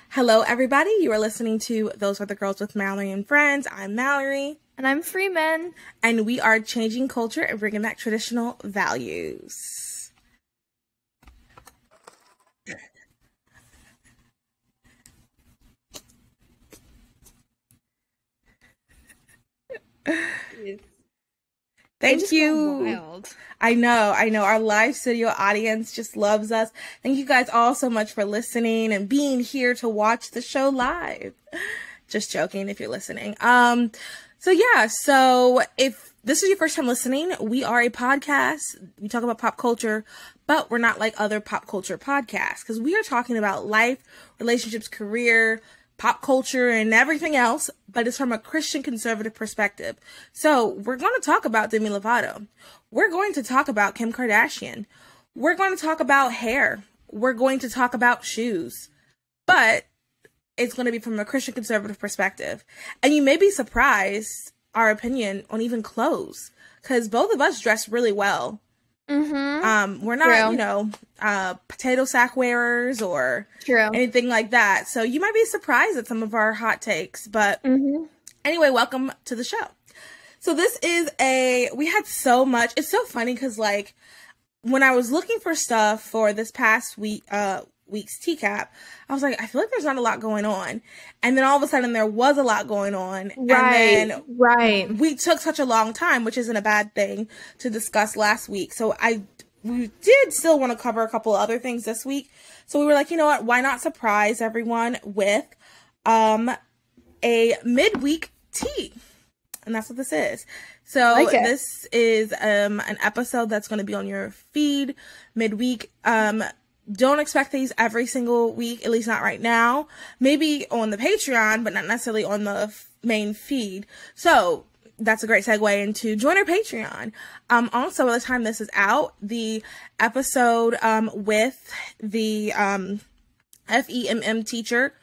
Hello, everybody. You are listening to Those Are the Girls with Mallory and Friends. I'm Mallory. And I'm Freeman. And we are changing culture and bringing back traditional values. Thank you. Wild. I know. Our live studio audience just loves us. Thank you guys all so much for listening and being here to watch the show live. Just joking if you're listening. So if this is your first time listening, we are a podcast. We talk about pop culture, but we're not like other pop culture podcasts because we are talking about life, relationships, career, pop culture, and everything else, but it's from a Christian conservative perspective. So we're going to talk about Demi Lovato. We're going to talk about Kim Kardashian. We're going to talk about hair. We're going to talk about shoes. But it's going to be from a Christian conservative perspective. And you may be surprised our opinion on even clothes, because both of us dress really well. We're not, potato sack wearers or anything like that. So you might be surprised at some of our hot takes. But anyway, welcome to the show. So this is we had so much. It's so funny because like when I was looking for stuff for this past week's Teacap, I was like, I feel like there's not a lot going on. And then all of a sudden there was a lot going on. Right. And then we took such a long time, which isn't a bad thing, to discuss last week. So we did still want to cover a couple of other things this week. So we were like, you know what? Why not surprise everyone with a midweek tea? And that's what this is. So this is an episode that's going to be on your feed midweek. Don't expect these every single week, at least not right now. Maybe on the Patreon, but not necessarily on the main feed. So that's a great segue into join our Patreon. Also, by the time this is out, the episode with the FEMM teacher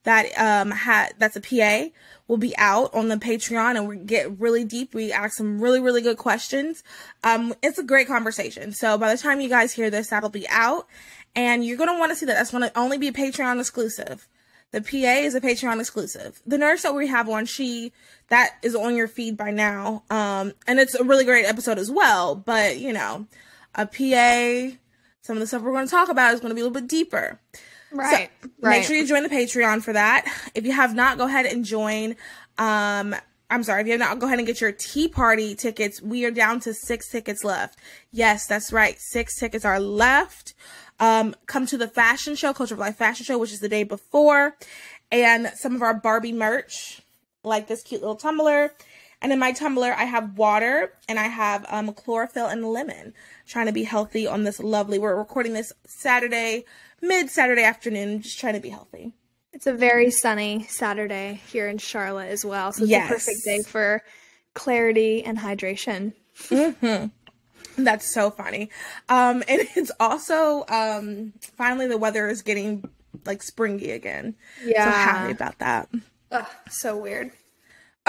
that's a PA will be out on the Patreon, and we get really deep. We ask some really, really good questions. It's a great conversation. So by the time you guys hear this, that'll be out. And you're going to want to see that. That's going to only be a Patreon exclusive. The PA is a Patreon exclusive. The nurse that we have on, that is on your feed by now. And it's a really great episode as well. But, you know, a PA, some of the stuff we're going to talk about is going to be a little bit deeper. Right. So make sure you join the Patreon for that. If you have not, go ahead and join. If you have not, go ahead and get your tea party tickets. We are down to 6 tickets left. Yes, that's right. 6 tickets are left. Come to the fashion show, Culture of Life fashion show, which is the day before, and some of our Barbie merch, like this cute little tumbler. And in my tumbler, I have water, and I have chlorophyll and lemon. Trying to be healthy on this we're recording this mid-Saturday afternoon, just trying to be healthy. It's a very sunny Saturday here in Charlotte as well, so it's a perfect day for clarity and hydration. That's so funny. And it's also, finally the weather is getting like springy again. Yeah. So happy about that. Ugh, so weird.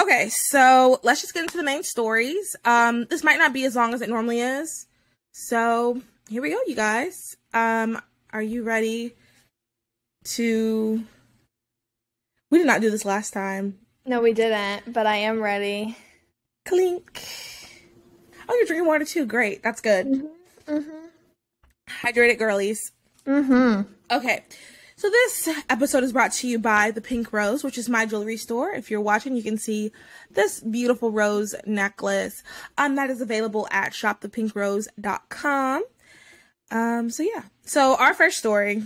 Okay, so let's just get into the main stories. This might not be as long as it normally is. So here we go, you guys. Are you ready we did not do this last time. No, we didn't, but I am ready. Clink. Oh, you're drinking water too. Great. That's good. Hydrated girlies. Okay. So this episode is brought to you by The Pink Rose, which is my jewelry store. If you're watching, you can see this beautiful rose necklace. That is available at shopthepinkrose.com. So our first story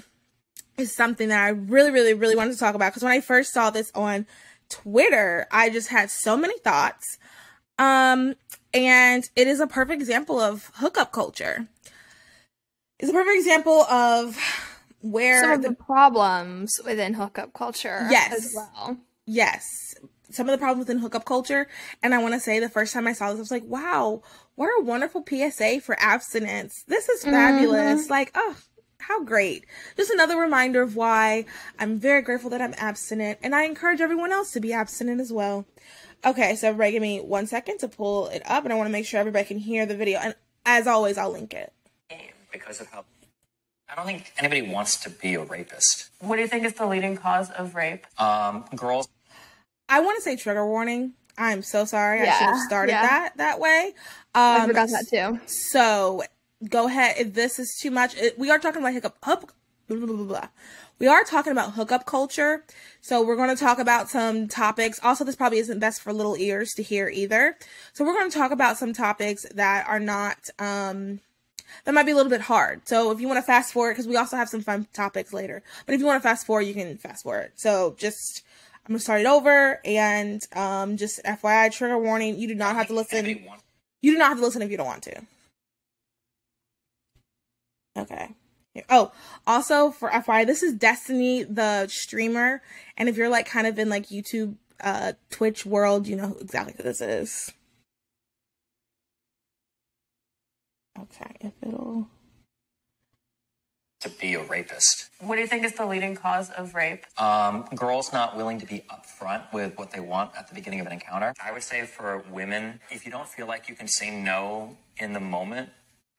is something that I really, really, really wanted to talk about, because when I first saw this on Twitter, I just had so many thoughts. And it is a perfect example of hookup culture. It's a perfect example of where some of the problems within hookup culture as well. Yes. Some of the problems within hookup culture. And I want to say the first time I saw this, I was like, wow, what a wonderful PSA for abstinence. This is fabulous. Like, oh, how great. Just another reminder of why I'm very grateful that I'm abstinent. And I encourage everyone else to be abstinent as well. Okay, so everybody give me 1 second to pull it up, and I want to make sure everybody can hear the video. And as always, I'll link it. Because of how I don't think anybody wants to be a rapist. What do you think is the leading cause of rape? Girls. I want to say trigger warning. I'm so sorry. I should have started that way. I forgot that too. So go ahead. If this is too much, we are talking about We are talking about hookup culture. So we're going to talk about some topics. Also, this probably isn't best for little ears to hear either. So we're going to talk about some topics that are not, that might be a little bit hard. So if you want to fast forward, because we also have some fun topics later. But if you want to fast forward, you can fast forward. So just, I'm going to start it over. And just FYI, trigger warning, you do not have to listen. You do not have to listen if you don't want to. Okay. Oh, also for FYI, this is Destiny, the streamer. And if you're like kind of in like YouTube, Twitch world, you know exactly who this is. Okay, if it'll... To be a rapist. What do you think is the leading cause of rape? Girls not willing to be upfront with what they want at the beginning of an encounter. I would say for women, if you don't feel like you can say no in the moment,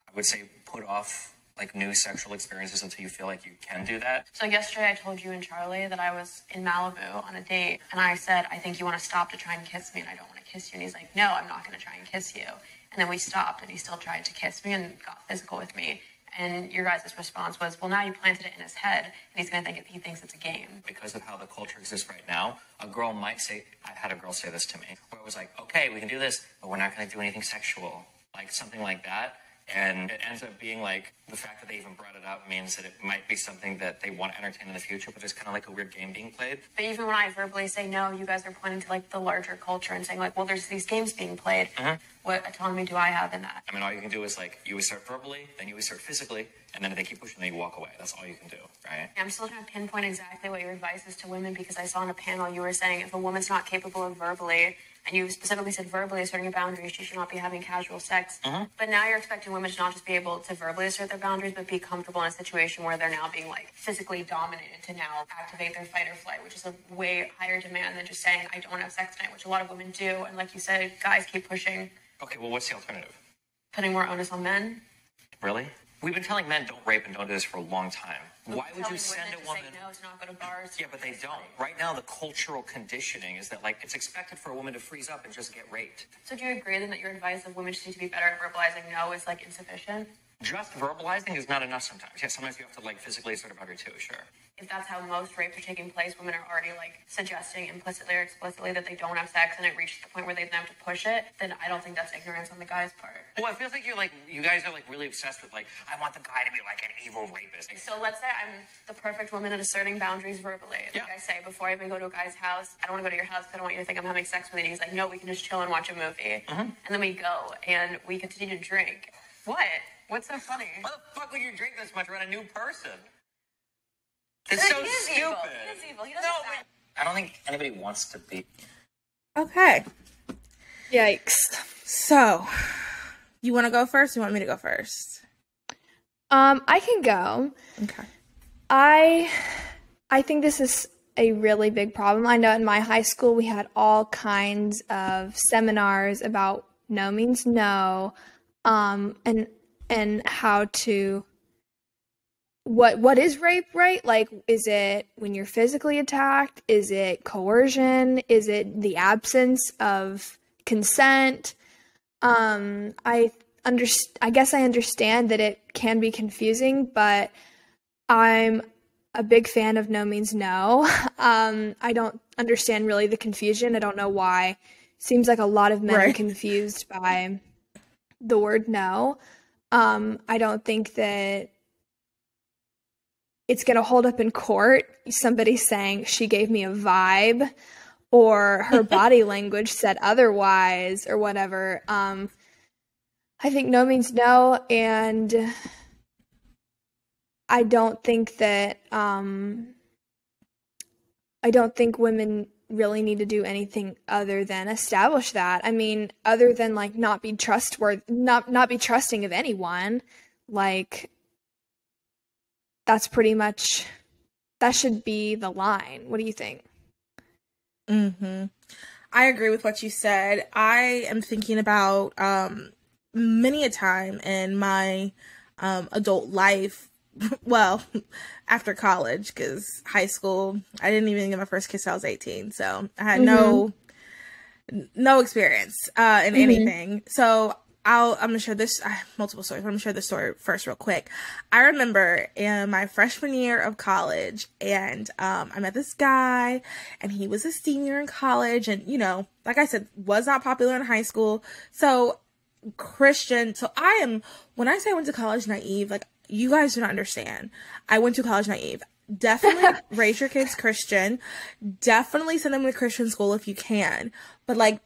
I would say put off like new sexual experiences until you feel like you can do that. So yesterday I told you and Charlie that I was in Malibu on a date, and I said, I think you want to stop to try and kiss me, and I don't want to kiss you. And he's like, no, I'm not going to try and kiss you. And then we stopped, and he still tried to kiss me and got physical with me. And your guys' response was, well, now you planted it in his head, and he's going to think he thinks it's a game. Because of how the culture exists right now, a girl might say, I've had a girl say this to me, where it was like, okay, we can do this, but we're not going to do anything sexual. Like something like that. And it ends up being like, the fact that they even brought it up means that it might be something that they want to entertain in the future, but there's kind of like a weird game being played. But even when I verbally say no, you guys are pointing to like the larger culture and saying like, well, there's these games being played. Mm-hmm. What autonomy do I have in that? I mean, all you can do is like, you assert verbally, then you assert physically, and then if they keep pushing, then you walk away. That's all you can do, right? I'm still trying to pinpoint exactly what your advice is to women, because I saw on a panel you were saying if a woman's not capable of verbally, and you specifically said verbally asserting your boundaries, she should not be having casual sex. Mm-hmm. But now you're expecting women to not just be able to verbally assert their boundaries, but be comfortable in a situation where they're now being like physically dominated to now activate their fight or flight, which is a way higher demand than just saying, I don't want to have sex tonight, which a lot of women do. And like you said, guys keep pushing. Okay, well, what's the alternative? Putting more onus on men. Really? We've been telling men don't rape and don't do this for a long time. Why would you send a woman? Say no, to not go to bars. Yeah, but they don't. Right now, the cultural conditioning is that like it's expected for a woman to freeze up and just get raped. So do you agree then that your advice of women just need to be better at verbalizing no is like insufficient? Just verbalizing is not enough sometimes. Yeah, sometimes you have to like physically assert a boundary too, sure. If that's how most rapes are taking place, women are already like suggesting implicitly or explicitly that they don't have sex, and it reaches the point where they then have to push it, then I don't think that's ignorance on the guy's part. Well, it feels like you guys are like really obsessed with like, I want the guy to be like an evil rapist. So let's say I'm the perfect woman at asserting boundaries verbally. Like I say, before I even go to a guy's house, I don't want to go to your house because I don't want you to think I'm having sex with you. And he's like, no, we can just chill and watch a movie. Mm-hmm. And then we go and we continue to drink. What? What's so funny? Why the fuck would you drink this much around a new person? It's so stupid. Evil. He is evil. He doesn't I don't think anybody wants to be. Okay. Yikes. So, you want to go first? Or you want me to go first? I can go. Okay. I think this is a really big problem. I know in my high school we had all kinds of seminars about no means no, and how to what is rape, right? Like, is it when you're physically attacked? Is it coercion? Is it the absence of consent? I guess I understand that it can be confusing, but I'm a big fan of no means no. I don't understand really the confusion. I don't know why. Seems like a lot of men are confused by the word no. I don't think that it's going to hold up in court. Somebody saying she gave me a vibe or her body language said otherwise or whatever. I think no means no, and I don't think that I don't think women really need to do anything other than establish that. I mean, other than like not be trustworthy, not be trusting of anyone. Like, that's pretty much, that should be the line. What do you think? Mm-hmm. I agree with what you said. I am thinking about many a time in my adult life well, after college, because high school, I didn't even get my first kiss till I was 18. So I had no experience in anything. So I'm gonna share this. I have multiple stories, but I'm gonna share this story first real quick. I remember in my freshman year of college, and I met this guy, and he was a senior in college, and you know, like I said, was not popular in high school. So Christian. So when I say I went to college naive, like, you guys do not understand. I went to college naive. Definitely raise your kids Christian. Definitely send them to Christian school if you can. But like,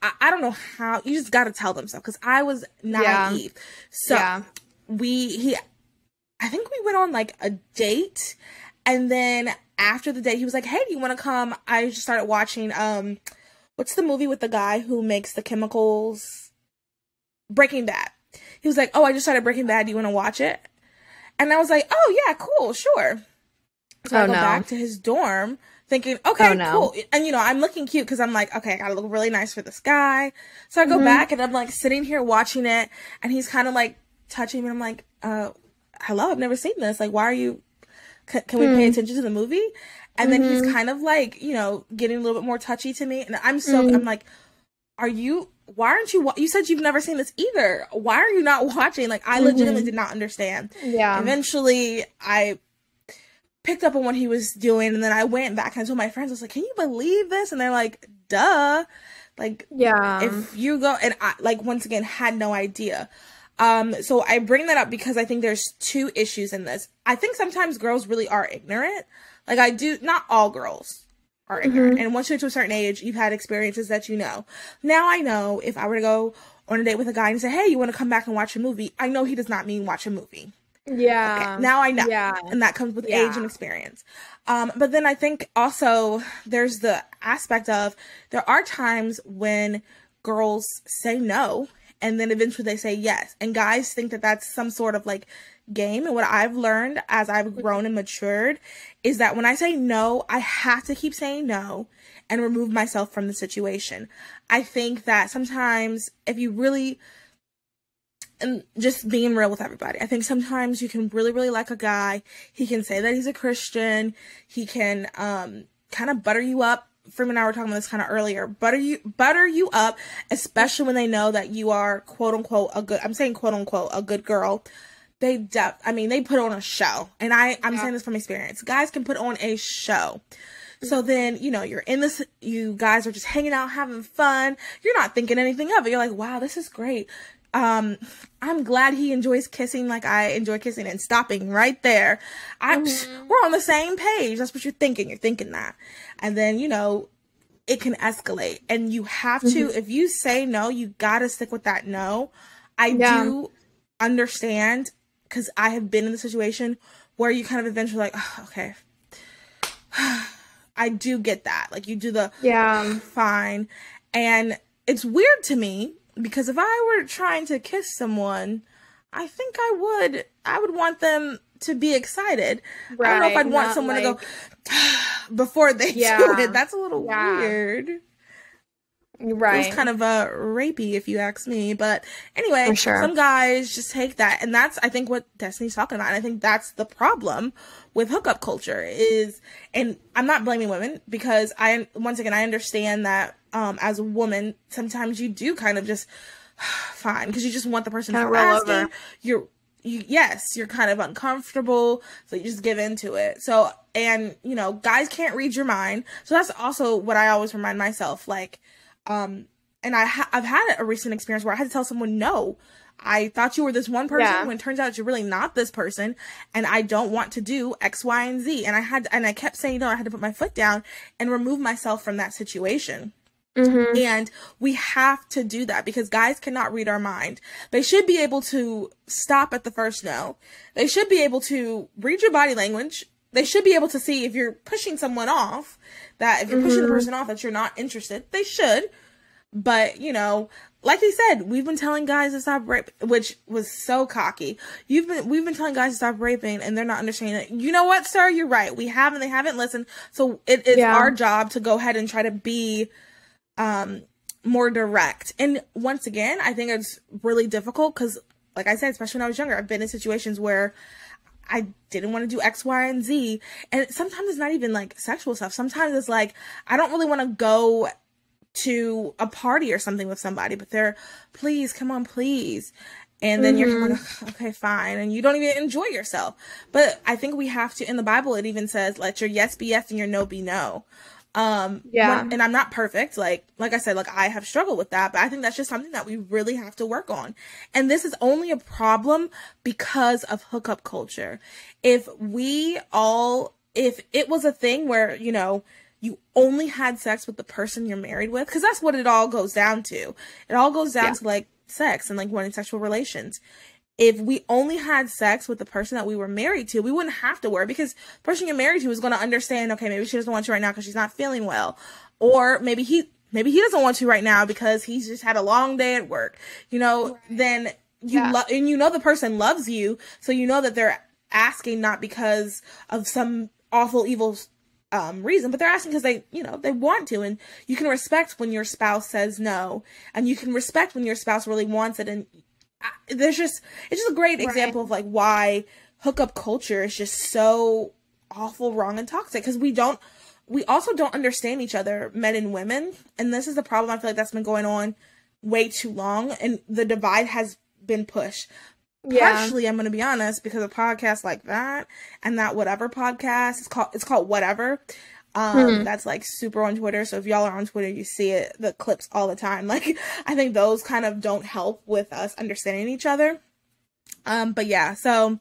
I don't know how, you just got to tell them so, because I was naive. So I think we went on like a date, and then after the date, he was like, hey, do you want to come? I just started watching, what's the movie with the guy who makes the chemicals? Breaking Bad. He was like, oh, I just started Breaking Bad. Do you want to watch it? And I was like, oh, yeah, cool, sure. So I go back to his dorm thinking, okay, cool. And, you know, I'm looking cute because I'm like, okay, I got to look really nice for this guy. So I go back and I'm like sitting here watching it, and he's kind of like touching me. And I'm like, hello, I've never seen this. Like, why are you, can we pay attention to the movie? And then he's kind of like, you know, getting a little bit more touchy to me. And I'm like, why aren't you said you've never seen this either. Why are you not watching? Like, I legitimately did not understand. Yeah. Eventually, I picked up on what he was doing, and then I went back and I told my friends, I was like, can you believe this? And they're like, duh. Like, yeah. If you go, and I, like, once again, had no idea. So I bring that up because I think there's two issues in this. I think sometimes girls really are ignorant. Like, not all girls are ignorant. And once you get to a certain age, you've had experiences that you know. Now I know if I were to go on a date with a guy and say, hey, you want to come back and watch a movie? I know he does not mean watch a movie. Yeah. Okay, now I know. Yeah. And that comes with age and experience. But then I think also there's the aspect of, there are times when girls say no, and then eventually they say yes. And guys think that that's some sort of like game. And what I've learned as I've grown and matured is that when I say no, I have to keep saying no and remove myself from the situation. I think that sometimes if you really, and just being real with everybody, I think sometimes you can really, really like a guy. He can say that he's a Christian. He can kind of butter you up. Freeman and I were talking about this kind of earlier. Butter you up, especially when they know that you are quote unquote a good girl. They put on a show. And I'm saying this from experience. Guys can put on a show. So then, you know, you're in this, you guys are just hanging out, having fun. You're not thinking anything of it. You're like, wow, this is great. I'm glad he enjoys kissing like I enjoy kissing, and stopping right there. We're on the same page. That's what you're thinking. You're thinking that. And then, you know, it can escalate, and you have to, if you say no, you gotta stick with that no. I do understand, because I have been in the situation where you kind of eventually like, oh, okay. I do get that. Like, you do the fine. And it's weird to me, because if I were trying to kiss someone, I think I would want them to be excited. Right, I don't know if I'd want someone to go before they do it. That's a little weird. Right. It was kind of rapey, if you ask me. But anyway, some guys just take that. And that's, I think, what Destiny's talking about. And I think that's the problem with hookup culture is, and I'm not blaming women, because once again, I understand that as a woman, sometimes you do kind of just fine, because you just want the person to roll over. You're kind of uncomfortable, so you just give into it. So, and you know, guys can't read your mind. So that's also what I always remind myself, like, and I've had a recent experience where I had to tell someone, no, I thought you were this one person when it turns out you're really not this person, and I don't want to do X, Y, and Z. And I kept saying no. I had to put my foot down and remove myself from that situation. And we have to do that, because guys cannot read our mind. They should be able to stop at the first no. They should be able to read your body language. They should be able to see if you're pushing someone off, that if you're pushing the person off, that you're not interested. They should. But, you know, like he said, we've been telling guys to stop raping, which was so cocky. We've been telling guys to stop raping, and they're not understanding it. You know what, sir? You're right. They haven't listened. So it is our job to go ahead and try to be more direct. And once again, I think it's really difficult, because like I said, especially when I was younger, I've been in situations where I didn't want to do X, Y, and Z. And sometimes it's not even like sexual stuff. Sometimes it's like, I don't really want to go to a party or something with somebody, but they're, please, come on, please. And then you're like, okay, fine. And you don't even enjoy yourself. But I think we have to, in the Bible, it even says, let your yes be yes and your no be no. And I'm not perfect. Like I said, like I have struggled with that, but I think that's just something that we really have to work on. And this is only a problem because of hookup culture. If it was a thing where, you know, you only had sex with the person you're married with, because that's what it all goes down to. It all goes down to like sex and like wanting sexual relations. If we only had sex with the person that we were married to, we wouldn't have to worry, because the person you're married to is going to understand, okay, maybe she doesn't want to right now because she's not feeling well. Or maybe he doesn't want to right now because he's just had a long day at work. You know, then and you know the person loves you, so you know that they're asking not because of some awful, evil reason, but they're asking because they want to. And you can respect when your spouse says no, and you can respect when your spouse really wants it. And it's just a great example of like why hookup culture is just so awful, wrong, and toxic, because we also don't understand each other, men and women. And this is the problem. I feel like that's been going on way too long, and the divide has been pushed. Partially, I'm going to be honest, because of podcasts like that and that Whatever podcast. It's called Whatever. That's like super on Twitter. So if y'all are on Twitter, you see the clips all the time. Like, I think those kind of don't help with us understanding each other. But yeah, so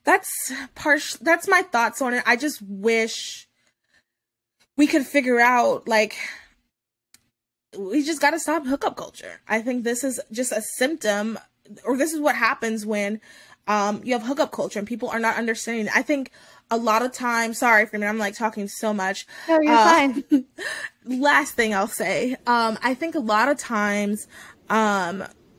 that's my thoughts on it. I just wish we could figure out, like, we just got to stop hookup culture. I think this is just a symptom, or this is what happens when you have hookup culture and people are not understanding. I think a lot of times, sorry, Freeman, I'm like talking so much. No, you're fine. Last thing I'll say, I think a lot of times,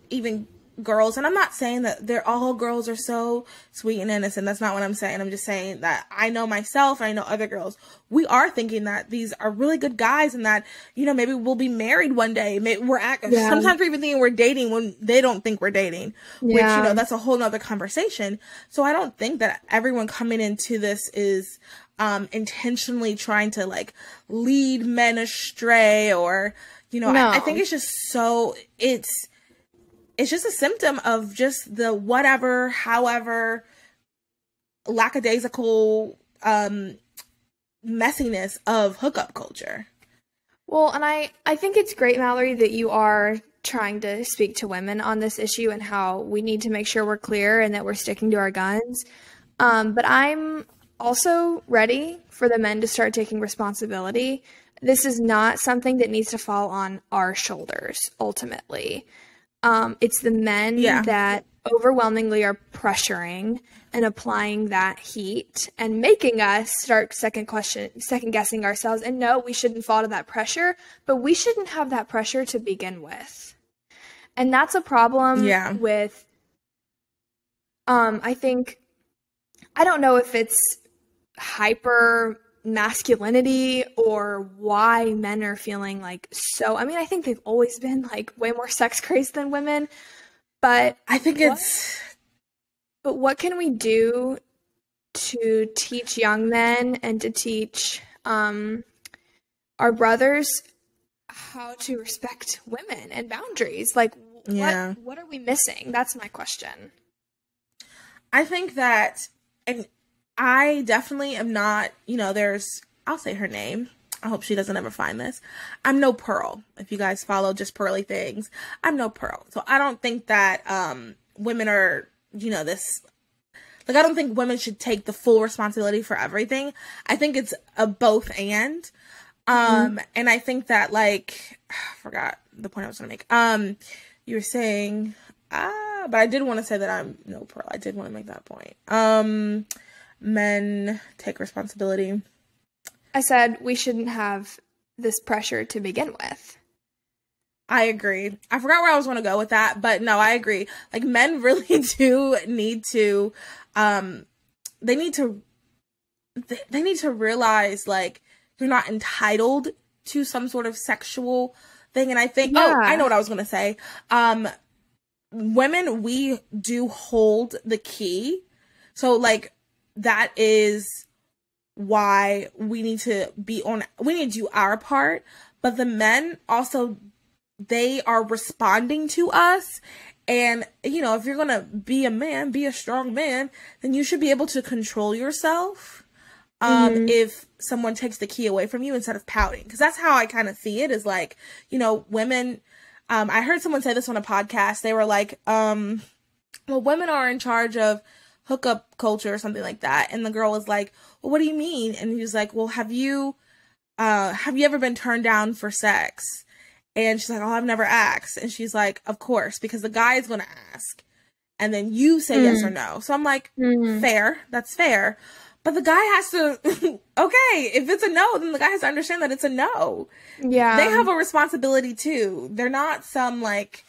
even girls, and I'm not saying that all girls are so sweet and innocent. That's not what I'm saying. I'm just saying that I know myself, and I know other girls, we are thinking that these are really good guys, and that, you know, maybe we'll be married one day. Sometimes we're even thinking we're dating when they don't think we're dating, which, you know, that's a whole nother conversation. So I don't think that everyone coming into this is intentionally trying to like lead men astray, or, you know, I think it's just it's just a symptom of just the whatever, however, lackadaisical messiness of hookup culture. Well, and I think it's great, Mallory, that you are trying to speak to women on this issue and how we need to make sure we're clear and that we're sticking to our guns. But I'm also ready for the men to start taking responsibility. This is not something that needs to fall on our shoulders, ultimately. It's the men that overwhelmingly are pressuring and applying that heat and making us start second guessing ourselves. And no, we shouldn't fall to that pressure, but we shouldn't have that pressure to begin with. And that's a problem with, I don't know if it's hyper masculinity or why men are feeling like so. I mean, I think they've always been like way more sex crazed than women, but I think but what can we do to teach young men and to teach our brothers how to respect women and boundaries? Like, what are we missing? That's my question. I think that, and I definitely am not, you know, I'll say her name. I hope she doesn't ever find this. I'm no Pearl. If you guys follow just Pearly things, I'm no Pearl. So I don't think that women are, you know, this, like, I don't think women should take the full responsibility for everything. I think it's a both and. And I think that, like, I forgot the point I was going to make. You were saying, but I did want to say that I'm no Pearl. I did want to make that point. Men take responsibility. I said we shouldn't have this pressure to begin with. I agree. I forgot where I was going to go with that, but no, I agree. Like, men really do need to, they need to realize, like, you're not entitled to some sort of sexual thing. And I think, I know what I was going to say. Women, we do hold the key. So, like, that is why we need to do our part, but the men also, they are responding to us. And, you know, if you're going to be a man, be a strong man, then you should be able to control yourself. If someone takes the key away from you instead of pouting. Because that's how I kind of see it, is like, you know, women, I heard someone say this on a podcast. They were like, well, women are in charge of hookup culture or something like that. And the girl was like, well, what do you mean? And he was like, well, have you ever been turned down for sex? And she's like, oh, I've never asked. And she's like, of course, because the guy is going to ask. And then you say yes or no. So I'm like, fair. That's fair. But the guy has to, okay, if it's a no, then the guy has to understand that it's a no. Yeah. They have a responsibility too. They're not some like,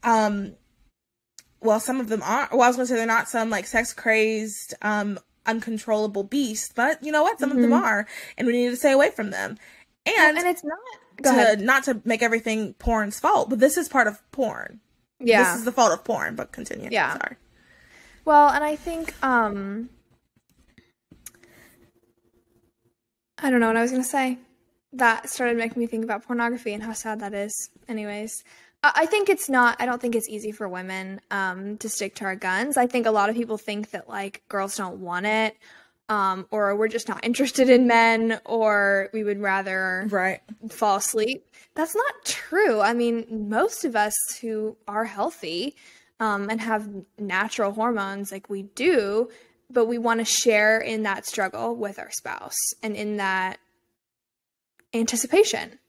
well, some of them are, well, I was going to say they're not some like sex crazed, uncontrollable beast, but you know what? Some of them are, and we need to stay away from them. And it's not, not to make everything porn's fault, but this is part of porn. Yeah. This is the fault of porn, but continue. Yeah. Sorry. Well, and I think, I don't know what I was going to say. That started making me think about pornography and how sad that is. Anyways, I think I don't think it's easy for women to stick to our guns. I think a lot of people think that, like, girls don't want it, or we're just not interested in men, or we would rather fall asleep. That's not true. I mean, most of us who are healthy and have natural hormones, like we do, but we want to share in that struggle with our spouse and in that anticipation.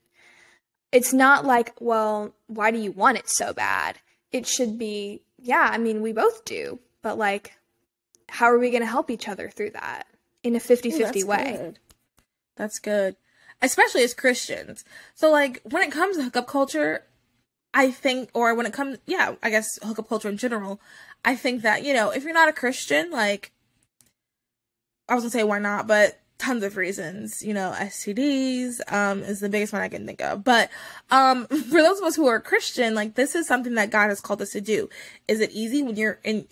It's not like, well, why do you want it so bad? It should be, yeah, I mean, we both do, but like, how are we going to help each other through that in a 50-50 way? Good. That's good. Especially as Christians. So like, when it comes to hookup culture, I think, or when it comes, I guess hookup culture in general, I think that, you know, if you're not a Christian, like, I was gonna say why not, but tons of reasons. You know, STDs is the biggest one I can think of. But for those of us who are Christian, like, this is something that God has called us to do. Is it easy when you're in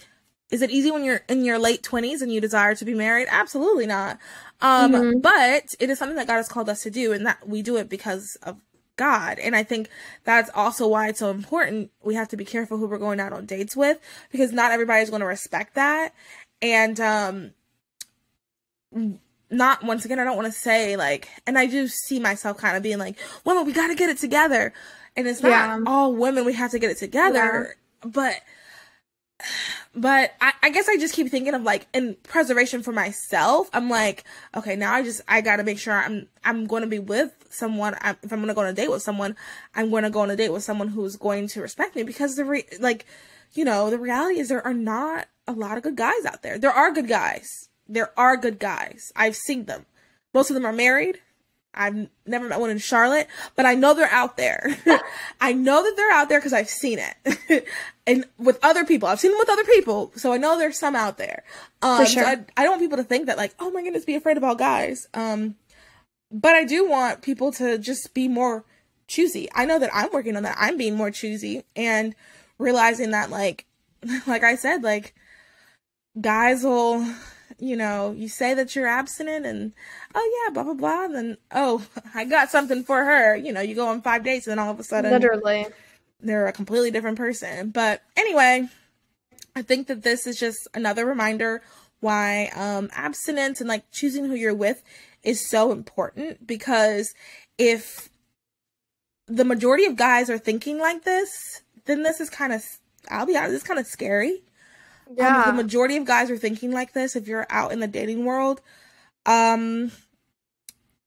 your late 20s and you desire to be married? Absolutely not. But it is something that God has called us to do, and that we do it because of God. And I think that's also why it's so important. We have to be careful who we're going out on dates with, because not everybody's going to respect that. And not, once again, I don't want to say like, and I do see myself kind of being like, women, we got to get it together. And it's not all women, we have to get it together. But I guess I just keep thinking of like, in preservation for myself, I'm like, okay, now I got to make sure I'm going to be with someone. If I'm going to go on a date with someone, I'm going to go on a date with someone who's going to respect me, because the reality is there are not a lot of good guys out there. There are good guys. I've seen them. Most of them are married. I've never met one in Charlotte, but I know they're out there. I know that they're out there because I've seen it. And with other people. I've seen them with other people. So I know there's some out there. For sure. So I don't want people to think that like, oh my goodness, be afraid of all guys. But I do want people to just be more choosy. I know that I'm working on that. I'm being more choosy and realizing that like I said, like, guys will, you know, you say that you're abstinent and, oh yeah, blah, blah, blah. And then, oh, I got something for her. You know, you go on 5 dates and then all of a sudden, literally, they're a completely different person. But anyway, I think that this is just another reminder why abstinence and like choosing who you're with is so important, because if the majority of guys are thinking like this, then this is kind of, I'll be honest, it's kind of scary. If the majority of guys are thinking like this, if you're out in the dating world. And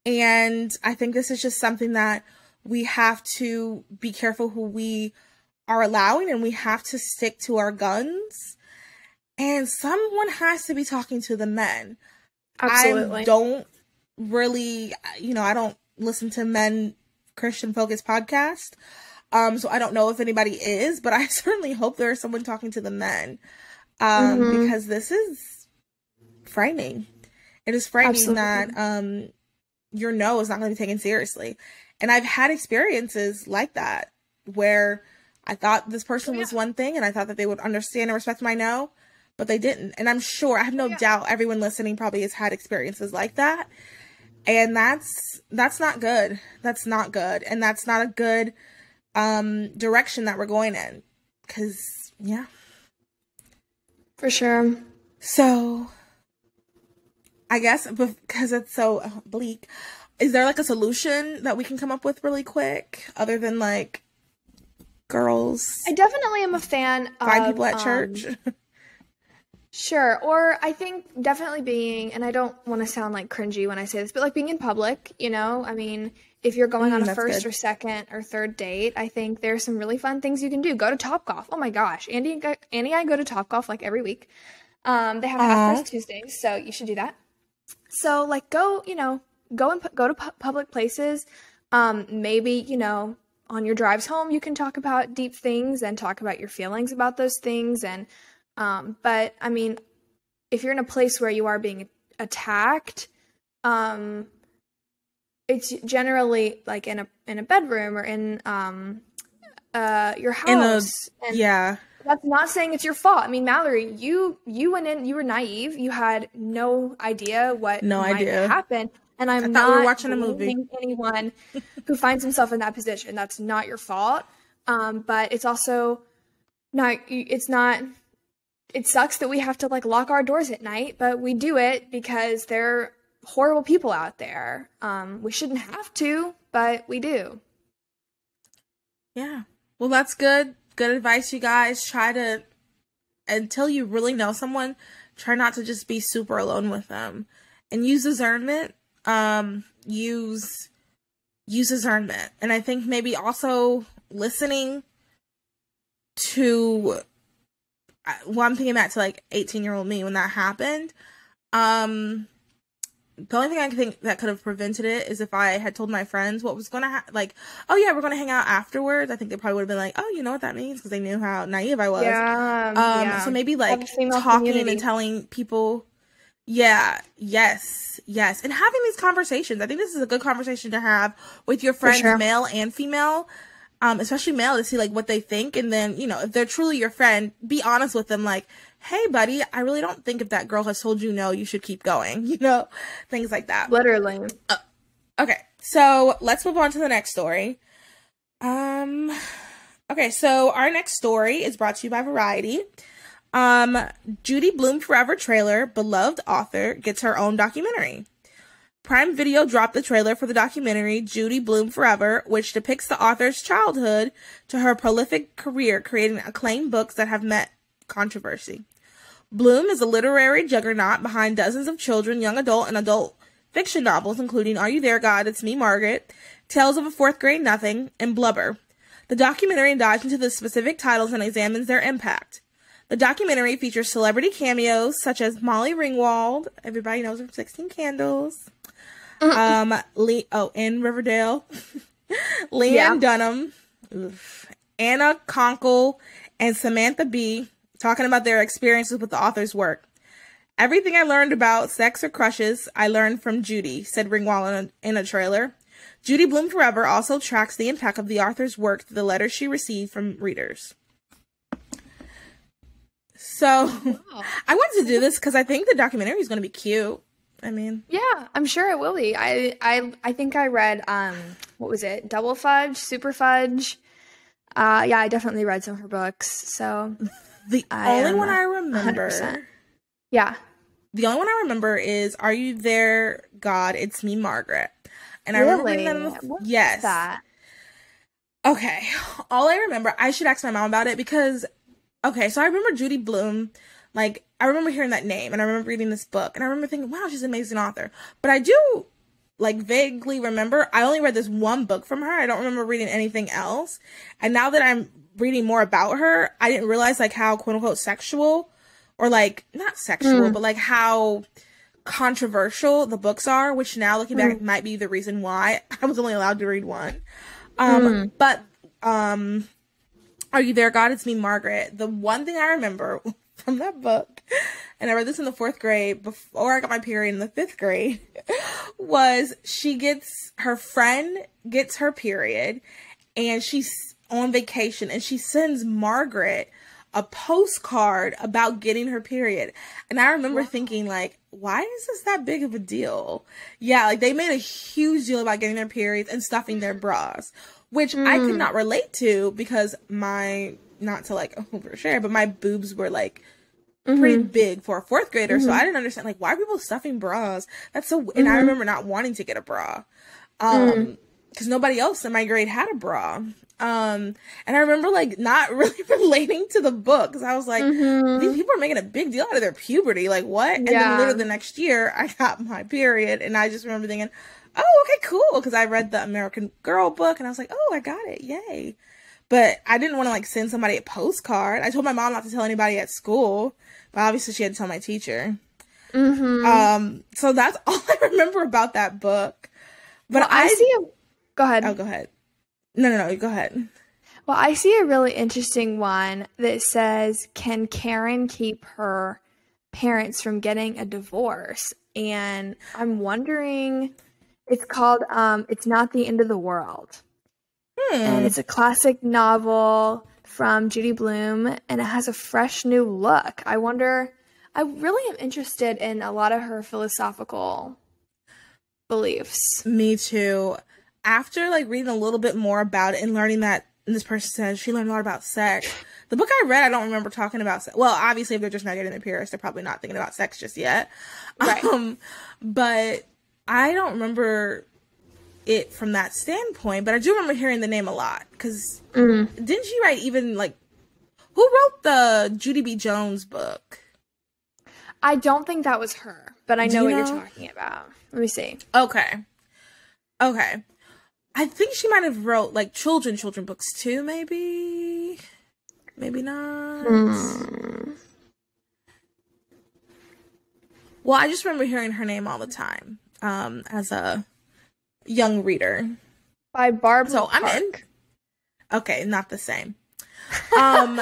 I think this is just something that we have to be careful who we are allowing, and we have to stick to our guns. And someone has to be talking to the men. Absolutely. I don't really, you know, I don't listen to men Christian focused podcast. So I don't know if anybody is, but I certainly hope there is someone talking to the men. Because this is frightening. It is frightening that your no is not going to be taken seriously. And I've had experiences like that where I thought this person was one thing and I thought that they would understand and respect my no, but they didn't. And I'm sure, I have no doubt everyone listening probably has had experiences like that. And that's not good. That's not good. And that's not a good direction that we're going in. Because, yeah. For sure. So, I guess because it's so bleak, is there like a solution that we can come up with really quick other than like girls? I definitely am a fan of find people at church. Sure. Or I think definitely being, and I don't want to sound like cringy when I say this, but like being in public, you know, I mean, if you're going on a first or second or third date, I think there's some really fun things you can do. Go to Topgolf. Oh my gosh. Andy and I go to Topgolf like every week. They have Half Price Tuesdays, so you should do that. So like go to public places. Maybe, you know, on your drives home, you can talk about deep things and talk about your feelings about those things. And, but I mean, if you're in a place where you are being attacked, it's generally like in a bedroom or in, your house. That's not saying it's your fault. I mean, Mallory, you went in, you were naive. You had no idea what might happen. And I'm not we were watching a movie. Anyone who finds himself in that position. That's not your fault. But it's also it sucks that we have to like lock our doors at night, but we do it because there are horrible people out there. We shouldn't have to, but we do. Yeah. Well, that's good. Good advice, you guys. Try to, until you really know someone, try not to just be super alone with them. And use discernment. Use discernment. And I think maybe also listening to, well, I'm thinking back to like 18-year-old me when that happened. The only thing I think that could have prevented it is if I had told my friends what was going to happen. Like, oh yeah, we're going to hang out afterwards. I think they probably would have been like, oh, you know what that means? Because they knew how naive I was. Yeah. So maybe like talking and telling people. Yeah. Yes. And having these conversations. I think this is a good conversation to have with your friends, male and female. Especially male, to see like what they think. And then, you know, if they're truly your friend, be honest with them. Like, hey buddy, I really don't think if that girl has told you no, you should keep going, you know, things like that. Literally. Okay. So let's move on to the next story. Okay. So our next story is brought to you by Variety. Judy Blume Forever trailer, beloved author gets her own documentary. Prime Video dropped the trailer for the documentary Judy Blume Forever, which depicts the author's childhood to her prolific career, creating acclaimed books that have met controversy. Blume is a literary juggernaut behind dozens of children, young adult, and adult fiction novels, including Are You There, God? It's Me, Margaret, Tales of a Fourth Grade Nothing, and Blubber. The documentary dives into the specific titles and examines their impact. The documentary features celebrity cameos such as Molly Ringwald, everybody knows her from 16 Candles, in Riverdale, Leanne Dunham, Anna Conkle, and Samantha Bee, talking about their experiences with the author's work. Everything I learned about sex or crushes, I learned from Judy, said Ringwald in a trailer. Judy Blume Forever also tracks the impact of the author's work through the letters she received from readers. So, I wanted to do this because I think the documentary is going to be cute. I mean, yeah, I'm sure it will be. I think I read, what was it? Double Fudge, Super Fudge. Yeah, I definitely read some of her books. So the only one I remember, 100%. Yeah, the only one I remember is Are You There, God? It's Me, Margaret. And I remember reading that. Yes. That? Okay. All I remember, I should ask my mom about it because, okay, so I remember Judy Blume. Like, I remember hearing that name, and I remember reading this book, and I remember thinking, wow, she's an amazing author. But I do, like, vaguely remember, I only read this one book from her. I don't remember reading anything else. And now that I'm reading more about her, I didn't realize, like, how, quote-unquote, sexual, or, like, not sexual, but, like, how controversial the books are, which now, looking back, might be the reason why I was only allowed to read one. But, Are You There, God? It's Me, Margaret. The one thing I remember from that book, and I read this in the 4th grade before I got my period in the 5th grade, was her friend gets her period, and she's on vacation, and she sends Margaret a postcard about getting her period. And I remember thinking, like, why is this that big of a deal? Yeah, like, they made a huge deal about getting their periods and stuffing their bras, which I could not relate to because not to, like, overshare, but my boobs were, like, pretty big for a 4th grader, so I didn't understand, like, why are people stuffing bras? That's so, and I remember not wanting to get a bra, because nobody else in my grade had a bra, and I remember, like, not really relating to the book, because I was like, these people are making a big deal out of their puberty, like, what? And then literally the next year, I got my period, and I just remember thinking, oh, okay, cool, because I read the American Girl book, and I was like, oh, I got it, yay. But I didn't want to, like, send somebody a postcard. I told my mom not to tell anybody at school. But obviously she had to tell my teacher. So that's all I remember about that book. But well, Go ahead. Oh, go ahead. No, go ahead. Well, I see a really interesting one that says, can Karen keep her parents from getting a divorce? And I'm wondering, it's called It's Not the End of the World. And it's a classic novel from Judy Blume, and it has a fresh new look. I really am interested in a lot of her philosophical beliefs. Me too. After, like, reading a little bit more about it and learning that, and this person says she learned a lot about sex. The book I read, I don't remember talking about sex. Well, obviously, if they're just not getting their periods, they're probably not thinking about sex just yet. Right. But I don't remember it from that standpoint, but I do remember hearing the name a lot, because didn't she write even, like, who wrote the Judy B. Jones book? I don't think that was her, but I know what you're talking about. Let me see. Okay. I think she might have wrote, like, children books too, maybe not. Well, I just remember hearing her name all the time as a young reader. By Barbara So Park. I'm in. Okay, not the same. So I'm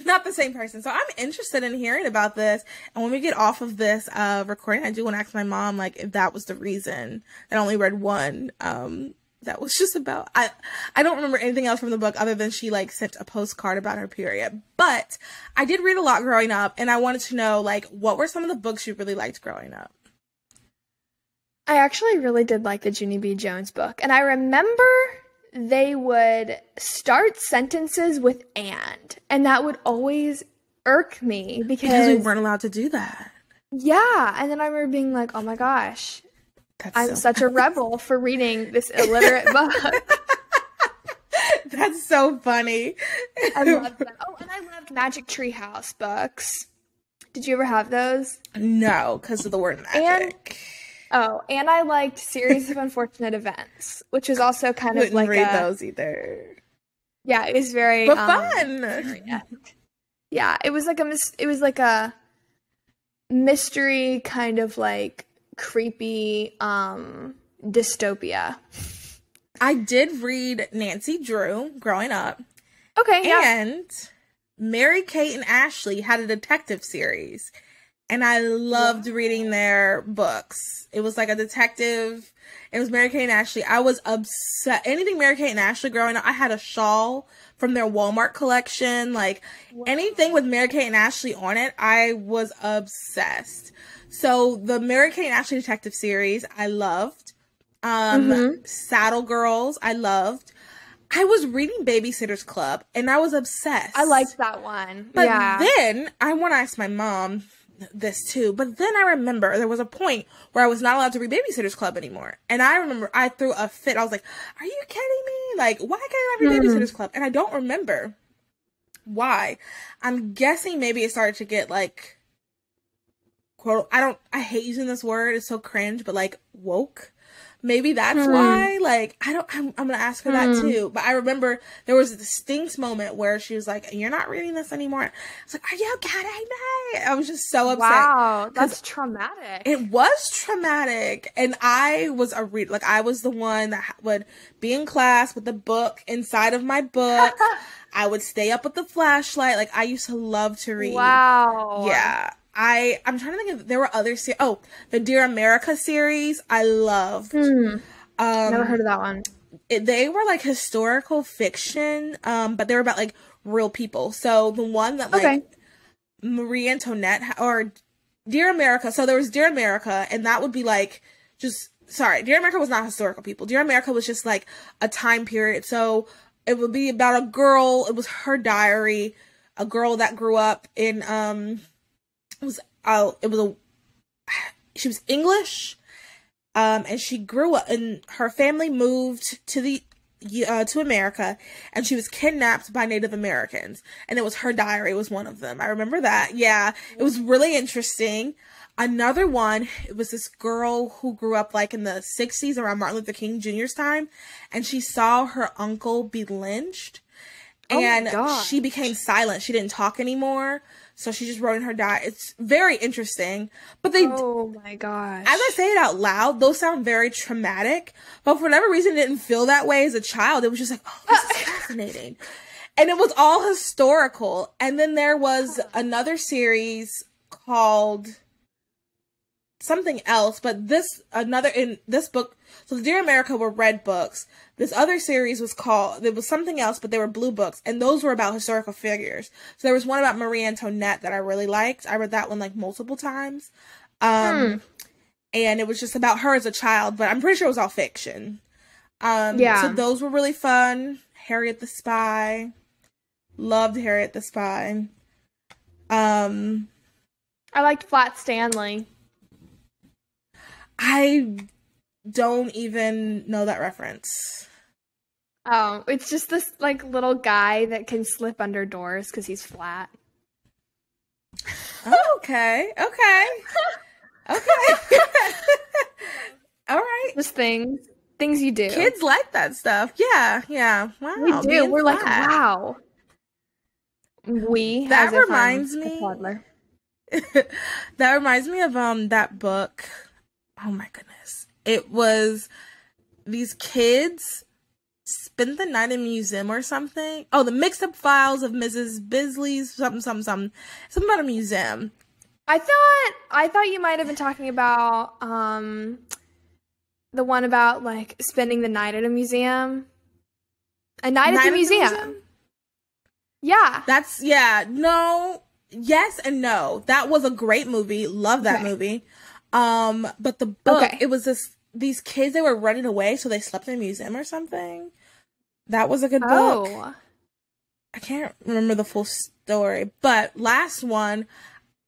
not the same person. So I'm interested in hearing about this. And when we get off of this recording, I do want to ask my mom, like, if that was the reason. I only read one. That was just about. I don't remember anything else from the book other than she, like, sent a postcard about her period. But I did read a lot growing up, and I wanted to know, like, what were some of the books you really liked growing up? I actually really did like the Judy B. Jones book. And I remember they would start sentences with and that would always irk me because we weren't allowed to do that. Yeah. And then I remember being like, oh my gosh, I'm such a rebel for reading this illiterate book. That's so funny. I loved that. Oh, and I loved Magic Tree House books. Did you ever have those? No, because of the word magic. And I liked Series of Unfortunate Events, which was also kind of like read those either. Yeah, it was very but fun. Yeah, it was like a mystery kind of like creepy dystopia. I did read Nancy Drew growing up. Okay, yeah. And Mary Kate and Ashley had a detective series. And I loved reading their books. It was like a detective. It was Mary Kate and Ashley. I was obsessed. Anything Mary Kate and Ashley growing up. I had a shawl from their Walmart collection. Like, anything with Mary Kate and Ashley on it, I was obsessed. So, the Mary Kate and Ashley detective series, I loved. Saddle Girls, I loved. I was reading Babysitter's Club, and I was obsessed. I liked that one. But then, I want to ask my mom this too, but then I remember there was a point where I was not allowed to read Babysitter's Club anymore, and I remember I threw a fit. I was like, are you kidding me? Like, why can't I read Babysitter's Club? And I don't remember why. I'm guessing maybe it started to get, like, quote, I hate using this word, it's so cringe, but, like, woke. Maybe that's why. Like, I'm gonna ask her that too. But I remember there was a distinct moment where she was like, you're not reading this anymore. I was like, are you kidding me? I was just so upset. Wow, that's traumatic. It was traumatic. And I was a reader. Like, I was the one that would be in class with the book inside of my book. I would stay up with the flashlight. Like, I used to love to read. Wow. Yeah. I'm trying to think if there were other series. Oh, the Dear America series, I loved. Never heard of that one. They were like historical fiction, but they were about like real people. So the one that like Marie Antoinette or Dear America. So there was Dear America, and that would be like Dear America was not historical people. Dear America was just like a time period. So it would be about a girl. It was her diary, a girl that grew up in she was English, and she grew up, and her family moved to America, and she was kidnapped by Native Americans, and it was her diary was one of them. I remember that. Yeah, it was really interesting. Another one, it was this girl who grew up like in the 60s around Martin Luther King Jr.'s time, and she saw her uncle be lynched, and she became silent. She didn't talk anymore. So she just wrote in her diary. It's very interesting. But oh my gosh. As I say it out loud, those sound very traumatic. But for whatever reason, it didn't feel that way as a child. It was just like, oh, this is fascinating. And it was all historical. And then there was another series called something else. But in this book, so the Dear America were red books. This other series was something else, but they were blue books, and those were about historical figures. So there was one about Marie Antoinette that I really liked. I read that one like multiple times. And it was just about her as a child, but I'm pretty sure it was all fiction. So those were really fun. Harriet the Spy. Loved Harriet the Spy. I liked Flat Stanley. I don't even know that reference. Oh, it's just this like little guy that can slip under doors because he's flat. Oh, okay. All right. Just things you do. Kids like that stuff. Yeah. Wow. We do. We're flat. Like, wow. That reminds me. That reminds me of that book. Oh my goodness. It was these kids spent the night in a museum or something. Oh, the Mixed Up Files of Mrs. Bisley's something about a museum. I thought you might have been talking about the one about like spending the night at a museum. A night at the museum. Yeah. No. Yes and no. That was a great movie. Love that movie. But the book, it was these kids, they were running away, so they slept in a museum or something. That was a good book. I can't remember the full story, but last one,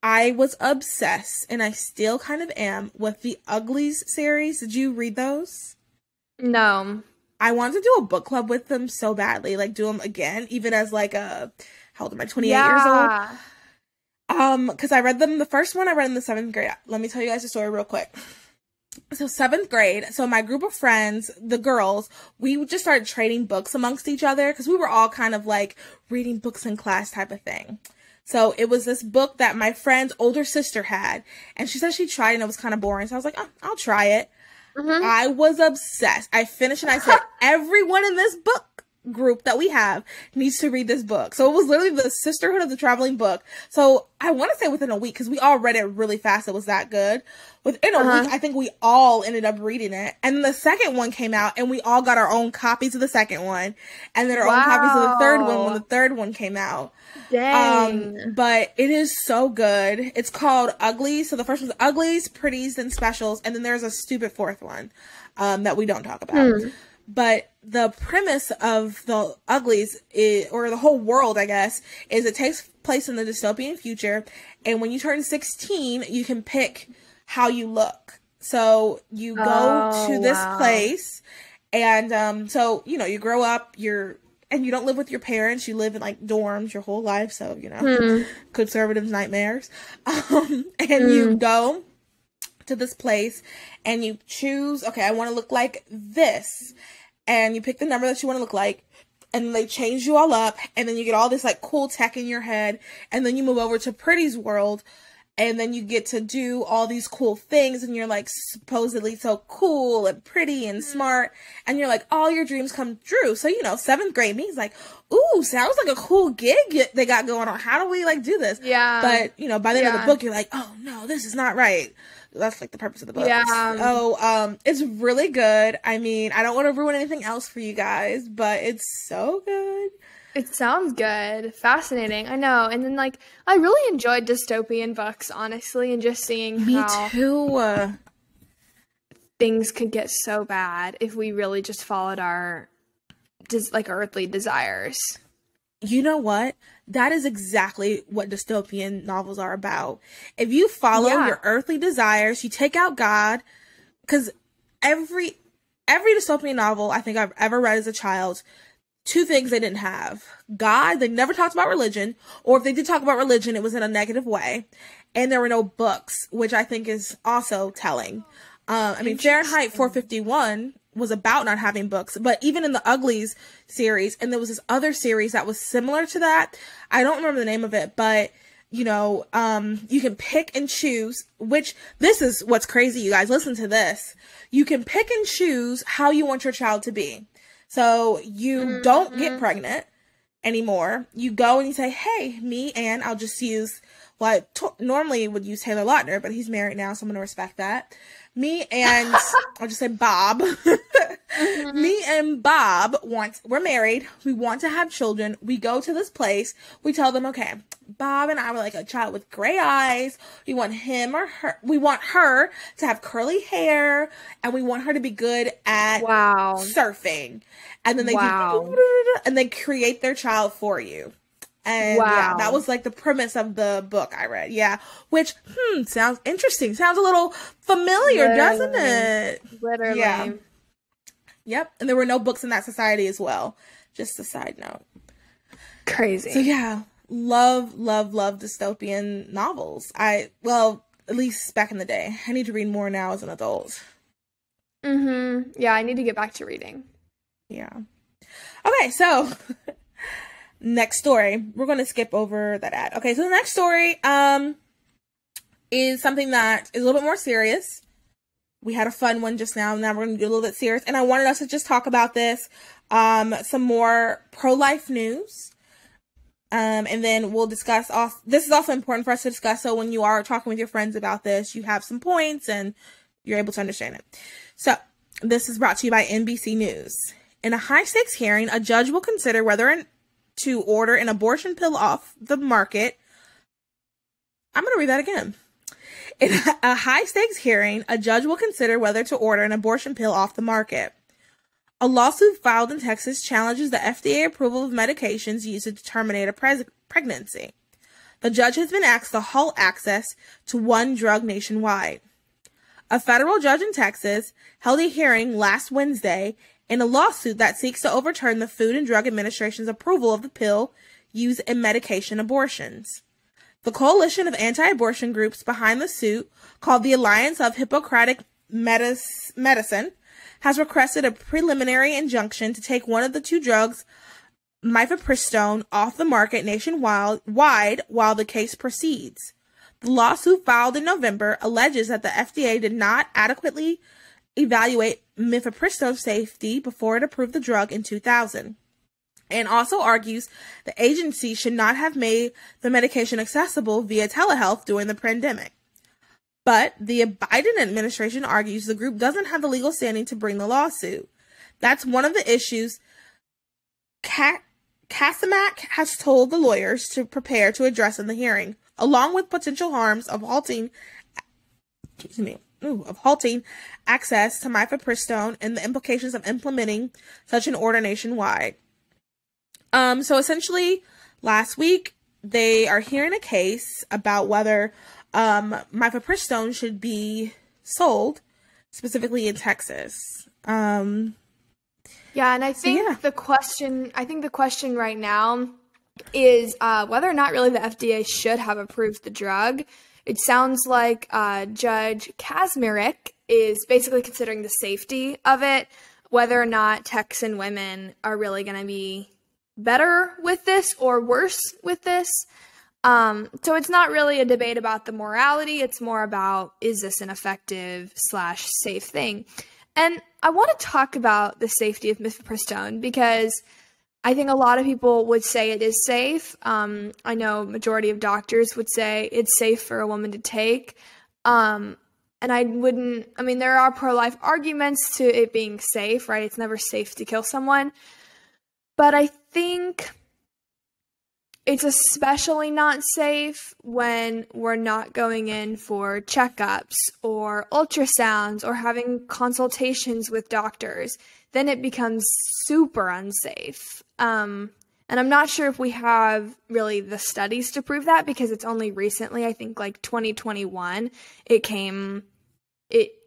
I was obsessed, and I still kind of am, with the Uglies series. Did you read those? No. I wanted to do a book club with them so badly, like do them again, even as like how old am I, 28 years old? Because I read them, the first one I read in the 7th grade. Let me tell you guys the story real quick. So 7th grade, so my group of friends, the girls, we just started trading books amongst each other because we were all kind of like reading books in class type of thing. So it was this book that my friend's older sister had, and she said she tried and it was kind of boring. So I was like, oh, I'll try it. Mm-hmm. I was obsessed. I finished and I said, everyone in this book group that we have needs to read this book. So it was literally the Sisterhood of the Traveling Book. So I want to say within a week, because we all read it really fast. It was that good. Within a week, I think we all ended up reading it. And then the second one came out, and we all got our own copies of the second one, and then our own copies of the third one when the third one came out. Dang. But it is so good. It's called Uglies. So the first one's Uglies, Pretties, then Specials, and then there's a stupid fourth one that we don't talk about. But the premise of the Uglies, or the whole world, I guess, is it takes place in the dystopian future. And when you turn 16, you can pick how you look. So you go to this place, and so, you know, you grow up, and you don't live with your parents. You live in like dorms your whole life. So, you know, conservatives' nightmares. And you go to this place and you choose, okay, I want to look like this. And you pick the number that you want to look like, and they change you all up, and then you get all this like cool tech in your head, and then you move over to Pretty's world, and then you get to do all these cool things, and you're like supposedly so cool and pretty and smart, and you're like, all your dreams come true. So, you know, 7th grade means like, ooh, sounds like a cool gig they got going on. How do we like do this? Yeah. But, you know, by the end of the book, you're like, oh no, this is not right. That's like the purpose of the book. Yeah. So, it's really good. I mean, I don't want to ruin anything else for you guys, but it's so good. It sounds good. Fascinating. I know. And then, like, I really enjoyed dystopian books, honestly, and just seeing Me how too. things could get so bad if we really just followed our, like, earthly desires. You know what? That is exactly what dystopian novels are about. If you follow your earthly desires, you take out God, because every dystopian novel I think I've ever read as a child, two things they didn't have: God, they never talked about religion, or if they did talk about religion, it was in a negative way, and there were no books, which I think is also telling. I mean, Fahrenheit 451 was about not having books, but even in the Uglies series, and there was this other series that was similar to that. I don't remember the name of it, but you know, you can pick and choose, which this is what's crazy, you guys. Listen to this. You can pick and choose how you want your child to be. So you don't get pregnant anymore. You go and you say, hey, me and I'll just use, well, I normally would use Taylor Lautner, but he's married now, so I'm going to respect that. Me and, I'll just say Bob. Me and Bob we're married. We want to have children. We go to this place. We tell them, okay, Bob and I were like a child with gray eyes. We want him or her. We want her to have curly hair, and we want her to be good at surfing. And then they and they create their child for you. And yeah, that was like the premise of the book I read. Yeah. Which, sounds interesting. Sounds a little familiar, doesn't it? Literally. Yeah. Yep. And there were no books in that society as well. Just a side note. Crazy. So yeah, love dystopian novels. Well, at least back in the day. I need to read more now as an adult. Yeah, I need to get back to reading. Yeah. Okay, so next story. We're going to skip over that ad. Okay, so the next story is something that is a little bit more serious. We had a fun one just now. Now we're going to get a little bit serious. And I wanted us to just talk about this. Some more pro-life news. And then we'll discuss. This is also important for us to discuss. So when you are talking with your friends about this, you have some points and you're able to understand it. So this is brought to you by NBC News. In a high-stakes hearing, a judge will consider whether to order an abortion pill off the market. I'm going to read that again. In a high-stakes hearing, a judge will consider whether to order an abortion pill off the market. A lawsuit filed in Texas challenges the FDA approval of medications used to terminate a pregnancy. The judge has been asked to halt access to one drug nationwide. A federal judge in Texas held a hearing last Wednesday in a lawsuit that seeks to overturn the Food and Drug Administration's approval of the pill used in medication abortions. The coalition of anti-abortion groups behind the suit, called the Alliance of Hippocratic Medicine, has requested a preliminary injunction to take one of the two drugs, mifepristone, off the market nationwide while the case proceeds. The lawsuit filed in November alleges that the FDA did not adequately evaluate mifepristone's safety before it approved the drug in 2000, and also argues the agency should not have made the medication accessible via telehealth during the pandemic. But the Biden administration argues the group doesn't have the legal standing to bring the lawsuit. That's one of the issues Casamac has told the lawyers to prepare to address in the hearing, along with potential harms of halting access to mifepristone and the implications of implementing such an order nationwide. So essentially, last week, they are hearing a case about whether mifepristone should be sold, specifically in Texas. Yeah, and I think the question right now is whether or not really the FDA should have approved the drug. It sounds like Judge Kaczmarek is basically considering the safety of it, whether or not Texan women are really going to be better with this or worse with this. So it's not really a debate about the morality. It's more about, is this an effective / safe thing? And I want to talk about the safety of mifepristone because I think a lot of people would say it is safe. I know majority of doctors would say it's safe for a woman to take. And there are pro-life arguments to it being safe, right? It's never safe to kill someone. But I think It's especially not safe when we're not going in for checkups or ultrasounds or having consultations with doctors. Then it becomes super unsafe. And I'm not sure if we have really the studies to prove that, because it's only recently, I think like 2021,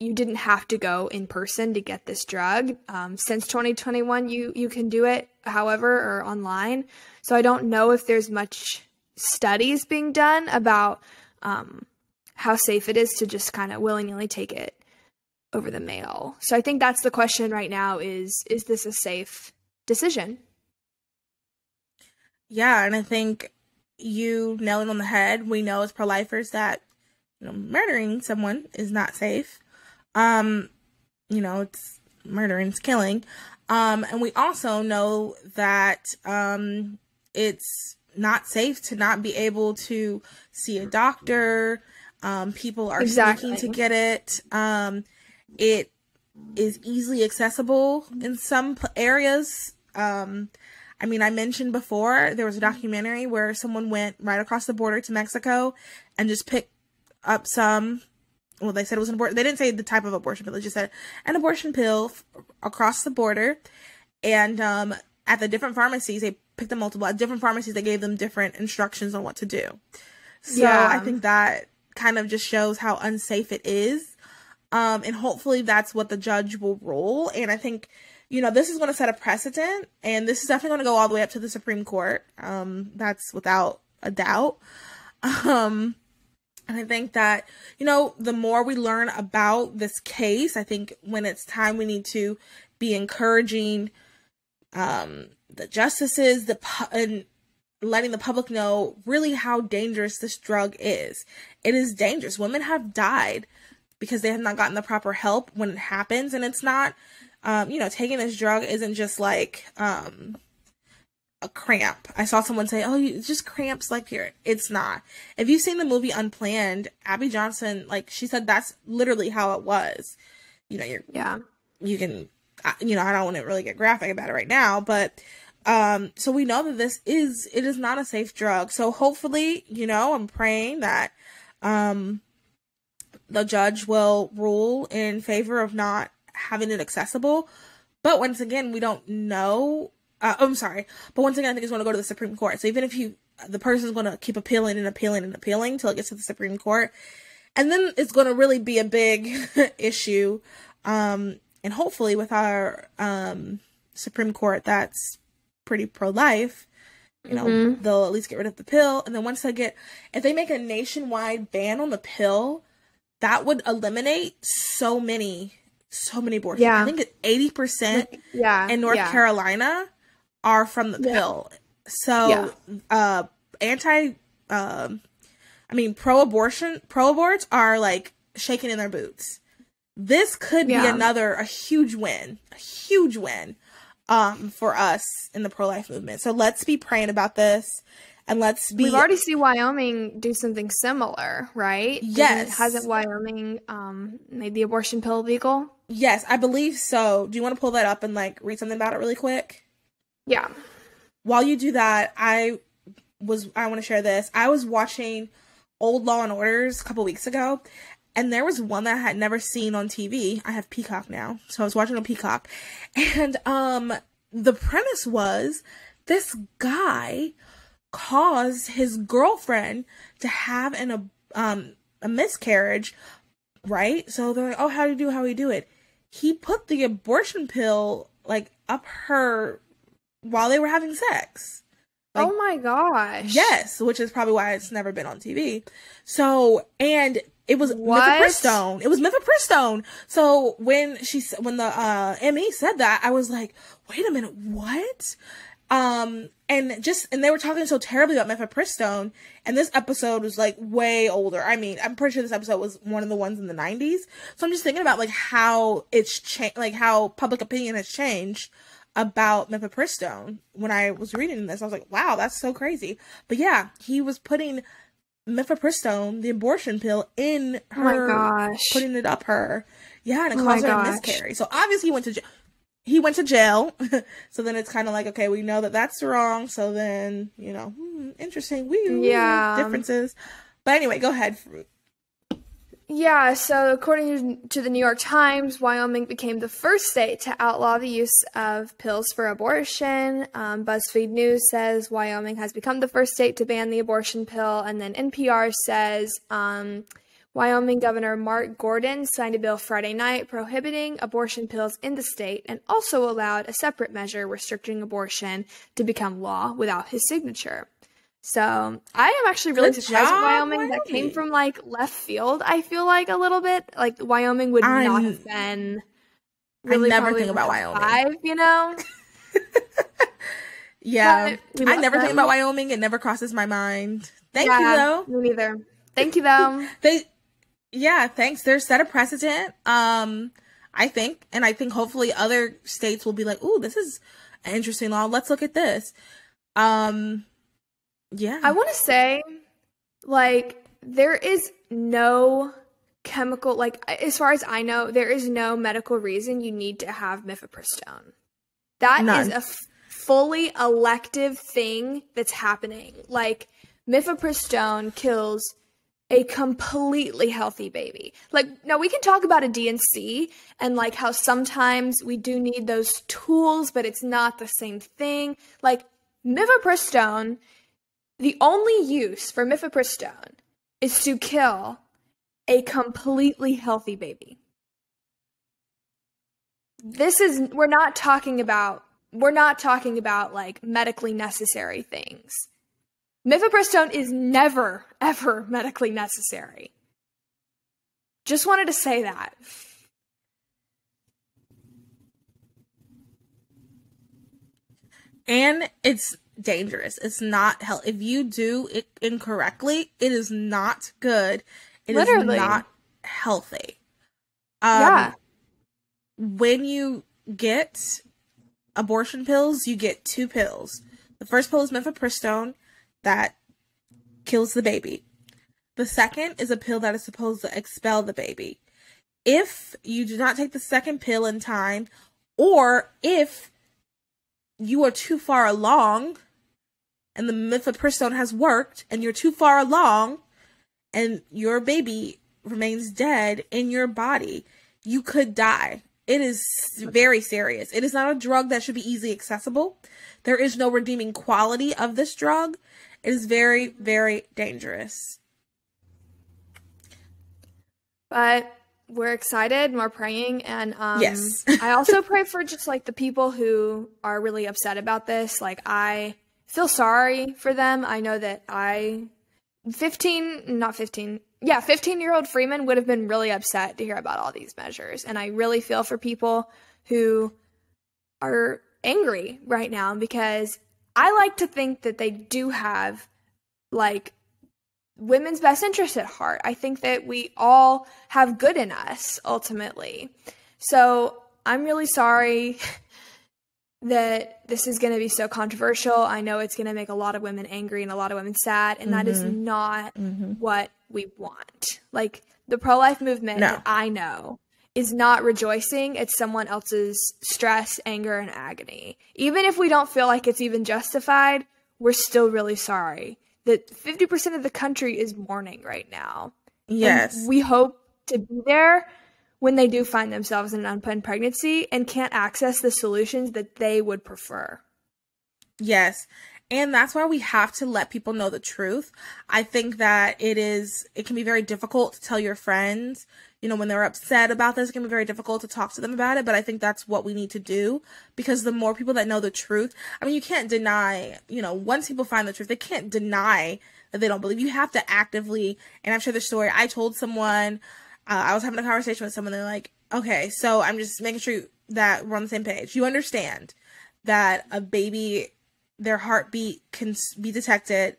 you didn't have to go in person to get this drug. Since 2021, you can do it, however, or online. So I don't know if there's much studies being done about how safe it is to just kind of willy-nilly take it over the mail. So I think that's the question right now is this a safe decision? Yeah, and I think you nailed it on the head. We know as pro-lifers that murdering someone is not safe. It's murdering, it's killing. And we also know that it's not safe to not be able to see a doctor. People are sneaking to get it. It is easily accessible in some areas. I mentioned before, there was a documentary where someone went right across the border to Mexico and just picked up they said it was an abortion. They didn't say the type of abortion pill. They just said an abortion pill across the border. And at the different pharmacies, they picked them multiple. At different pharmacies, they gave them different instructions on what to do. So I think that kind of just shows how unsafe it is. And hopefully that's what the judge will rule. And I think, this is going to set a precedent. And this is definitely going to go all the way up to the Supreme Court. That's without a doubt. And I think that, the more we learn about this case, I think when it's time, we need to be encouraging the justices and letting the public know really how dangerous this drug is. It is dangerous. Women have died because they have not gotten the proper help when it happens. And it's not, taking this drug isn't just like a cramp. I saw someone say, it's just cramps like here. It's not. If you've seen the movie Unplanned, Abby Johnson, she said that's literally how it was. You can, I don't want to really get graphic about it right now, but, so we know that it is not a safe drug. So hopefully, I'm praying that, the judge will rule in favor of not having it accessible. But once again, we don't know. But once again, I think it's going to go to the Supreme Court. So even if the person's going to keep appealing and appealing and appealing till it gets to the Supreme Court, and then it's going to really be a big issue. And hopefully with our Supreme Court that's pretty pro-life, they'll at least get rid of the pill. And then if they make a nationwide ban on the pill, that would eliminate so many abortions. Yeah. I think 80% in North Carolina are from the pill. So, pro-aborts are shaking in their boots. This could be a huge win for us in the pro-life movement. So let's be praying about this, and we've already seen Wyoming do something similar, right? Yes. Hasn't Wyoming made the abortion pill legal? Yes, I believe so. Do you want to pull that up and read something about it really quick? Yeah. While you do that, I want to share this. I was watching old Law and Orders a couple weeks ago, and there was one that I had never seen on TV. I have Peacock now, so I was watching on Peacock, and the premise was this guy caused his girlfriend to have a miscarriage, right? So they're like, how do you do it? He put the abortion pill up her while they were having sex. Oh my gosh. Yes, which is probably why it's never been on TV. So, and it was mifepristone. It was mifepristone. So when the ME said that, I was like, wait a minute, what? And they were talking so terribly about mifepristone, and this episode was way older. I'm pretty sure this episode was one of the ones in the 90s. So I'm just thinking about how it's changed, how public opinion has changed about mifepristone. When I was reading this, I was like, wow, that's so crazy. But yeah, he was putting mifepristone, the abortion pill, in her, oh my gosh, putting it up her. Yeah, and it caused her a miscarriage. So obviously he went to jail. he went to jail. So then it's kind of like, okay, we know that that's wrong. So then, interesting. Yeah. Differences. But anyway, go ahead. Yeah, so according to the New York Times, Wyoming became the first state to outlaw the use of pills for abortion. BuzzFeed News says Wyoming has become the first state to ban the abortion pill. And then NPR says Wyoming Governor Mark Gordon signed a bill Friday night prohibiting abortion pills in the state and also allowed a separate measure restricting abortion to become law without his signature. So I am actually really surprised with Wyoming. That came from like left field, I feel like a little bit. Like Wyoming would not have been really I never think about Wyoming. 5, Yeah. I never think about Wyoming. It never crosses my mind. Thank you though. Me neither. Thank you though. Thanks. They're set a precedent. I think hopefully other states will be like, ooh, this is an interesting law. Let's look at this. Yeah. I want to say, like, there is no chemical, like, as far as I know, there is no medical reason you need to have mifepristone. That is a fully elective thing that's happening. Like, mifepristone kills a completely healthy baby. Like, now we can talk about a DNC and, like, how sometimes we do need those tools, but it's not the same thing. Like, mifepristone... The only use for mifepristone is to kill a completely healthy baby. We're not talking about like medically necessary things. Mifepristone is never, ever medically necessary. Just wanted to say that. And it's dangerous. It's not if you do it incorrectly, it is not good. It Literally. is not healthy. When you get abortion pills, you get 2 pills. The first pill is mifepristone that kills the baby. The second is a pill that is supposed to expel the baby. If you do not take the second pill in time, or if you are too far along and the mifepristone has worked and you're too far along and your baby remains dead in your body, you could die. It is very serious. It is not a drug that should be easily accessible. There is no redeeming quality of this drug. It is very, very dangerous. But we're excited and we're praying, and yes. I also pray for just like the people who are really upset about this. Like, I feel sorry for them. I know that 15-year-old Freeman would have been really upset to hear about all these measures, and I really feel for people who are angry right now, because I like to think that they do have like women's best interest at heart. I think that we all have good in us, ultimately. So I'm really sorry that this is going to be so controversial. I know it's going to make a lot of women angry and a lot of women sad, and that is not what we want. Like, the pro-life movement that I know is not rejoicing at someone else's stress, anger, and agony. Even if we don't feel like it's even justified, we're still really sorry that 50% of the country is mourning right now. Yes. And we hope to be there when they do find themselves in an unplanned pregnancy and can't access the solutions that they would prefer. Yes. And that's why we have to let people know the truth. I think that it can be very difficult to tell your friends, when they're upset about this. It can be very difficult to talk to them about it, but I think that's what we need to do, because the more people that know the truth, I mean, you can't deny, once people find the truth, they can't deny that they don't believe. You have to actively, and I've shared this story. I told someone, I was having a conversation with someone, they're like, okay, so I'm just making sure that we're on the same page. You understand that a baby, their heartbeat can be detected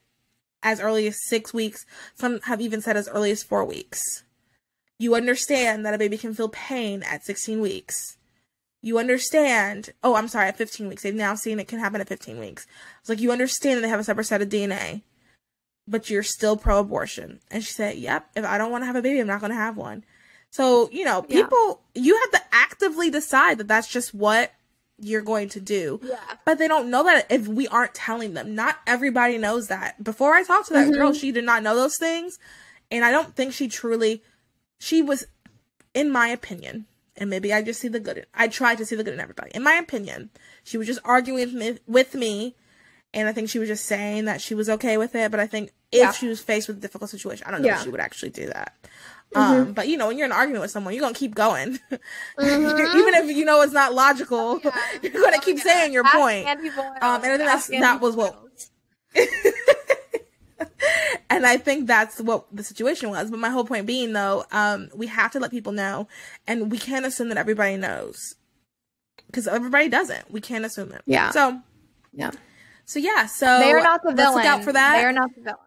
as early as 6 weeks. Some have even said as early as 4 weeks. You understand that a baby can feel pain at 16 weeks. You understand, at 15 weeks. They've now seen it can happen at 15 weeks. It's like, you understand that they have a separate set of DNA, but you're still pro-abortion. And she said, yep, if I don't want to have a baby, I'm not going to have one. So, people, you have to actively decide that that's just what you're going to do. Yeah. But they don't know that if we aren't telling them. Not everybody knows that. Before I talked to that girl, she did not know those things. And I don't think she was, in my opinion, and maybe I just see the good I tried to see the good in everybody. In my opinion, she was just arguing with me. And I think she was just saying that she was okay with it. But I think if she was faced with a difficult situation, I don't know if she would actually do that. But, you know, when you're in an argument with someone, you're going to keep going. Even if you know it's not logical, you're going to keep saying your point. And I think that was what... And I think that's what the situation was. But my whole point being, though, we have to let people know. And we can't assume that everybody knows. Because everybody doesn't. We can't assume it. Yeah. So yeah. So they are not the villain. Let's look out for that. They are not the villain.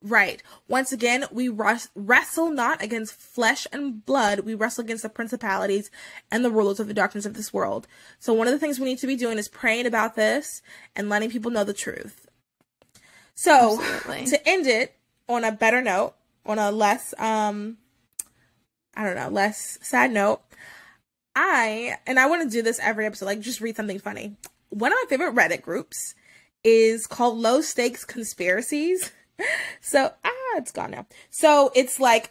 Right. Once again, we wrestle not against flesh and blood. We wrestle against the principalities and the rulers of the darkness of this world. So one of the things we need to be doing is praying about this and letting people know the truth. So to end it on a better note, on a less, less sad note, I want to do this every episode, like just read something funny. One of my favorite Reddit groups is called Low Stakes Conspiracies. So, it's gone now. So it's like,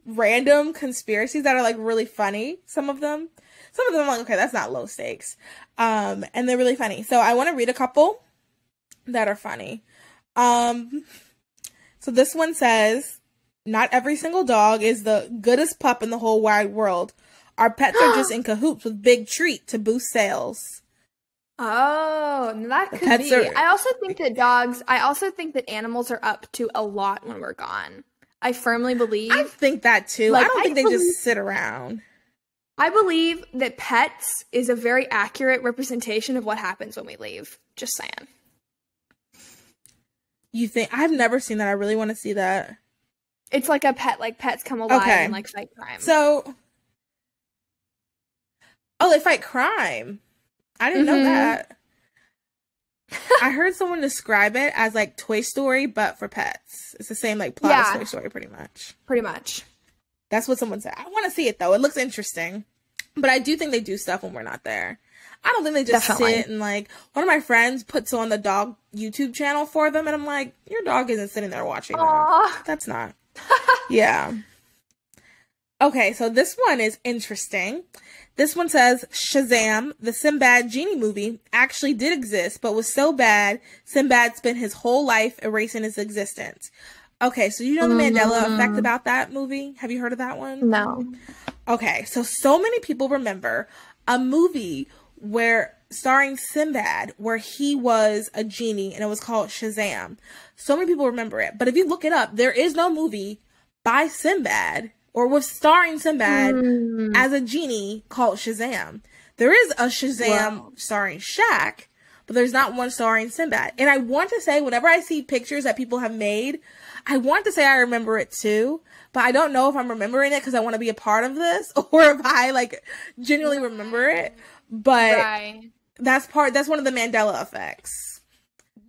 random conspiracies that are like really funny. Some of them I'm like, okay, that's not low stakes. And they're really funny. So I want to read a couple that are funny. So this one says, not every single dog is the goodest pup in the whole wide world. Our pets are just in cahoots with Big Treat to boost sales. Oh, that could be. I also think that animals are up to a lot when we're gone. I firmly believe. I think that too. Like, I don't think they just sit around. I believe that pets is a very accurate representation of what happens when we leave. Just saying. You think? I've never seen that. I really want to see that. It's like a pet, like pets come alive and like fight crime. So, they fight crime. I didn't know that. I heard someone describe it as like Toy Story, but for pets. It's the same like plot as Toy Story, pretty much. Pretty much. That's what someone said. I want to see it though. It looks interesting. But I do think they do stuff when we're not there. I don't think they just sit and like, one of my friends puts on the dog YouTube channel for them, and I'm like, your dog isn't sitting there watching that. That's not. Yeah. Okay, so this one is interesting. This one says, Shazam, the Sinbad genie movie, actually did exist, but was so bad, Sinbad spent his whole life erasing his existence. Okay, so you know the Mandela effect about that movie? Have you heard of that one? No. Okay, so many people remember a movie starring Sinbad, where he was a genie, and it was called Shazam. So many people remember it. But if you look it up, there is no movie by Sinbad or with starring Sinbad as a genie called Shazam. There is a Shazam starring Shaq, but there's not one starring Sinbad. And I want to say, whenever I see pictures that people have made, I want to say I remember it too, but I don't know if I'm remembering it because I want to be a part of this, or if I like genuinely remember it. But that's one of the Mandela effects.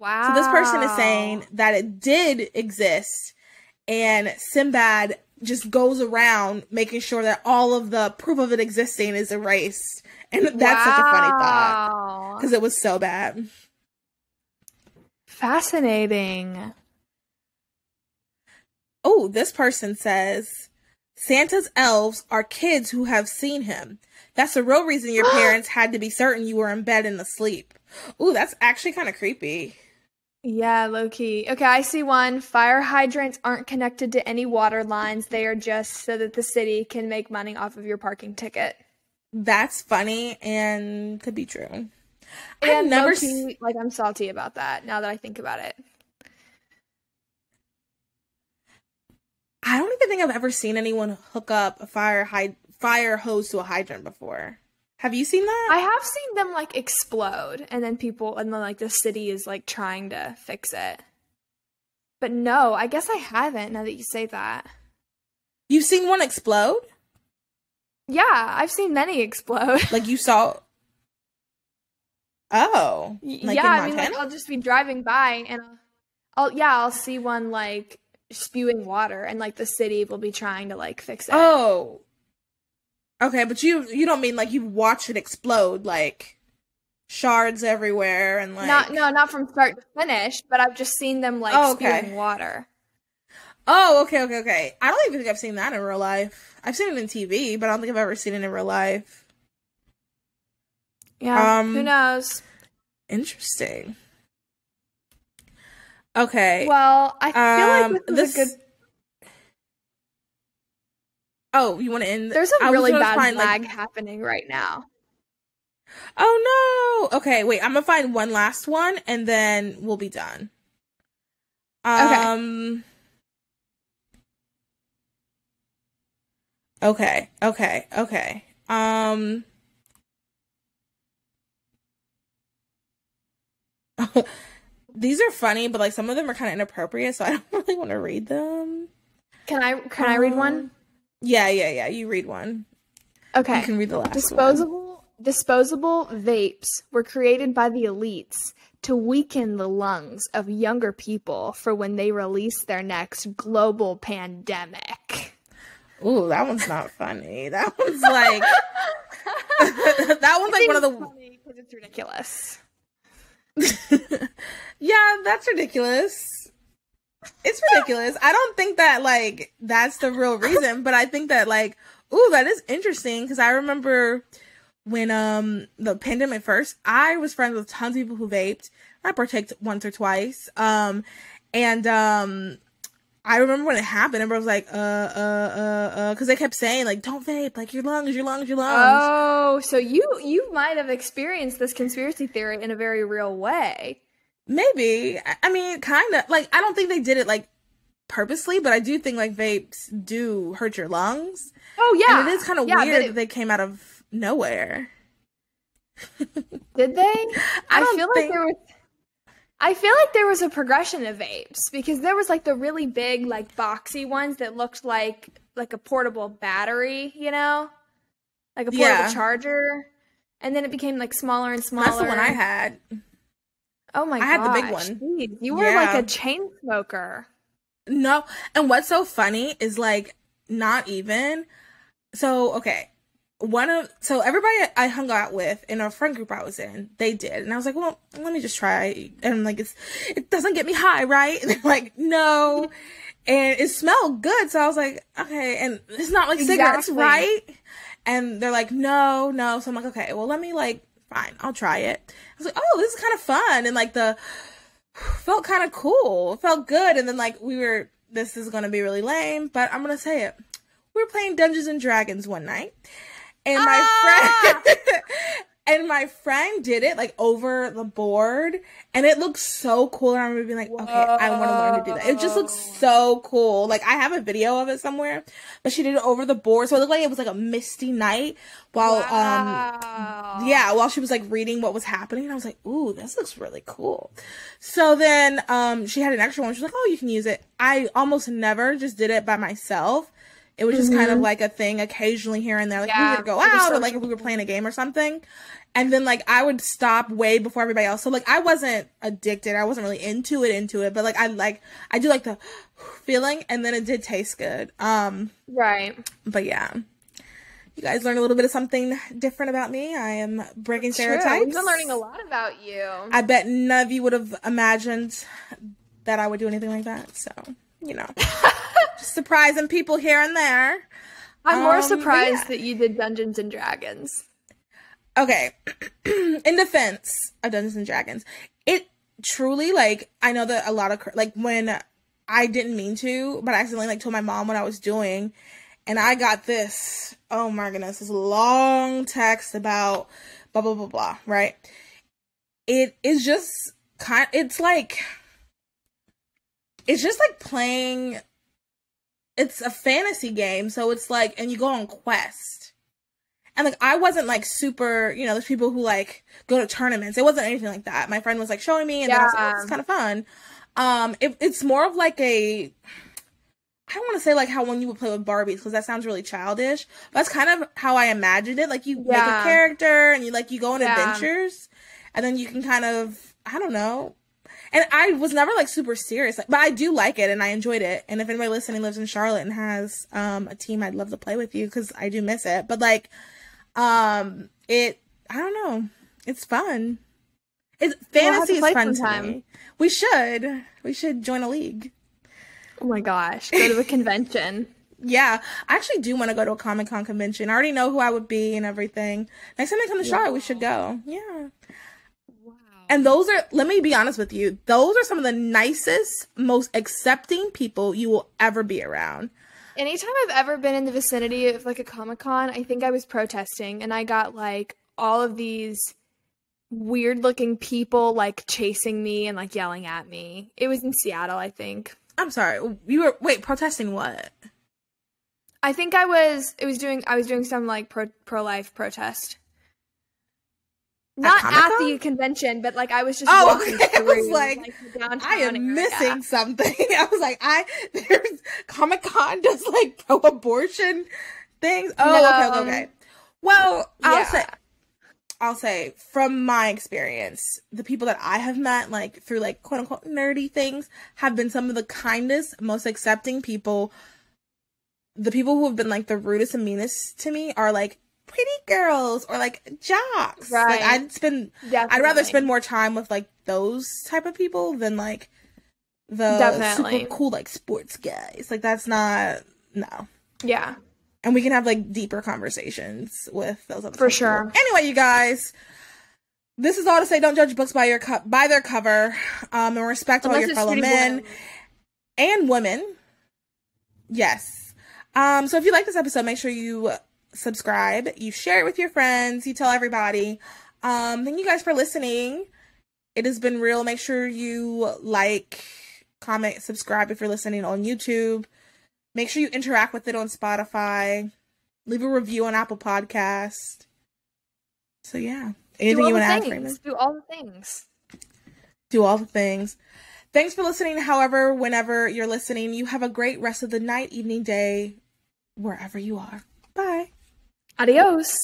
Wow. So this person is saying that it did exist, and Sinbad just goes around making sure that all of the proof of it existing is erased. And that's such a funny thought, because it was so bad. Fascinating. Oh, this person says, Santa's elves are kids who have seen him. That's the real reason your parents had to be certain you were in bed and asleep. Ooh, that's actually kind of creepy. Yeah, low-key. Okay, I see one. Fire hydrants aren't connected to any water lines. They are just so that the city can make money off of your parking ticket. That's funny and could be true. And low-key, like, I'm salty about that now that I think about it. I don't even think I've ever seen anyone hook up a fire hose to a hydrant before. Have you seen that? I have seen them like explode, and then like the city is like trying to fix it. But no, I guess I haven't, now that you say that. You've seen one explode? Yeah, I've seen many explode. Like you saw... Oh. Like yeah, I mean, like, I'll just be driving by, and I'll see one like spewing water, and like the city will be trying to like fix it. Oh. Okay, but you don't mean like you watch it explode, like shards everywhere and like Not from start to finish, but I've just seen them like spewing water. Oh, okay. I don't even think I've seen that in real life. I've seen it in TV, but I don't think I've ever seen it in real life. Yeah, who knows? Interesting. Okay. Well, I feel like this is a good... Oh, you want to end? There's a really bad lag happening right now. Oh, no. Okay, wait. I'm going to find one last one, and then we'll be done. Okay. These are funny, but like some of them are kind of inappropriate, so I don't really want to read them. Can I read one? Yeah. You read one. Okay. You can read the last one. Disposable vapes were created by the elites to weaken the lungs of younger people for when they release their next global pandemic. Ooh, that one's not funny. That one's like that one's like one of the funny because it's ridiculous. Yeah, that's ridiculous. It's ridiculous. I don't think that like that's the real reason, but I think that like, ooh, that is interesting because I remember when the pandemic first, I was friends with tons of people who vaped. I partaked once or twice. I remember when it happened, everybody was like, because they kept saying, like, don't vape, like, your lungs. Oh, so you might have experienced this conspiracy theory in a very real way. Maybe. I mean, kind of. Like, I don't think they did it, like, purposely, but I do think, like, vapes do hurt your lungs. Oh, yeah. And it is kind of weird that they came out of nowhere. Did they? I feel like there was a progression of vapes because there was like the really big, like boxy ones that looked like a portable battery, you know, like a portable charger, and then it became like smaller and smaller. That's the one I had. Oh my god! I had the big one. Jeez, you were like a chain smoker. No, and what's so funny is like not even. So okay. So everybody I hung out with in a friend group I was in, they did. And I was like, well, let me just try. And like, it doesn't get me high, right? And they're like, no. And it smelled good. So I was like, okay. And it's not like cigarettes, right? And they're like, no. So I'm like, okay, well, let me like, fine, I'll try it. I was like, oh, this is kind of fun. And like felt kind of cool. It felt good. And then like this is going to be really lame, but I'm going to say it. We were playing Dungeons and Dragons one night. And my friend did it like over the board, and it looked so cool. And I remember being like, okay, I want to learn to do that. It just looks so cool. Like I have a video of it somewhere, but she did it over the board, so it looked like it was like a misty night while while she was like reading what was happening. And I was like, ooh, this looks really cool. So then she had an extra one. She was like, oh, you can use it. I almost never just did it by myself. It was just kind of like a thing occasionally here and there. Like, we were to go out or like if we were playing a game or something. And then like I would stop way before everybody else. So like I wasn't addicted. I wasn't really into it. But like I do like the feeling, and then it did taste good. Right. But yeah. You guys learned a little bit of something different about me. I am breaking stereotypes. We've been learning a lot about you. I bet none of you would have imagined that I would do anything like that. So, you know. Just surprising people here and there. I'm more surprised that you did Dungeons and Dragons. Okay. In defense of Dungeons and Dragons, it truly, like, I know that a lot of, like, when I didn't mean to, but I accidentally, like, told my mom what I was doing, and I got this, oh my goodness, this long text about blah, blah, blah, blah, right? It is just it's just like playing. It's a fantasy game, so it's like, and you go on quest. And like, I wasn't like super, you know, there's people who like go to tournaments. It wasn't anything like that. My friend was like showing me, and then I was like, oh, it's kind of fun. It's more of like I don't want to say like how when you would play with Barbies, because that sounds really childish. But that's kind of how I imagined it. Like you make a character and you go on adventures, and then you can kind of, I don't know. And I was never like super serious, but I do like it and I enjoyed it. And if anybody listening lives in Charlotte and has a team, I'd love to play with you because I do miss it. But like, I don't know, it's fun. Fantasy is fun to me. We should join a league. Oh my gosh, go to a convention. Yeah, I actually do want to go to a Comic-Con convention. I already know who I would be and everything. Next time I come to Charlotte, we should go. Yeah. Wow. And those are, let me be honest with you, those are some of the nicest, most accepting people you will ever be around. Anytime I've ever been in the vicinity of like a Comic-Con, I think I was protesting and I got like all of these weird looking people like chasing me and like yelling at me. It was in Seattle, I think. I'm sorry. You were, wait, protesting what? I think I was doing some like pro-life protest. Not at the convention, but like I was just walking through. I was like I am missing something. I was like, there's Comic-Con does like pro-abortion things. Oh, no. Okay. Well, I'll say from my experience, the people that I have met, like through like quote unquote nerdy things, have been some of the kindest, most accepting people. The people who have been like the rudest and meanest to me are like pretty girls or like jocks. Right. Like I'd rather spend more time with like those type of people than like the super cool like sports guys. Like that's not, no. Yeah. And we can have like deeper conversations with those other For people. sure. Anyway, you guys, this is all to say don't judge books by their cover. And respect all your fellow men and women. Yes. So if you like this episode, make sure you subscribe, you share it with your friends, you tell everybody. Thank you guys for listening. It has been real. Make sure you like, comment, subscribe if you're listening on YouTube. Make sure you interact with it on Spotify. Leave a review on Apple Podcast. So yeah. Anything you want to add, Freeman? Do all the things. Do all the things. Thanks for listening. However, whenever you're listening, you have a great rest of the night, evening, day, wherever you are. Bye. Adios.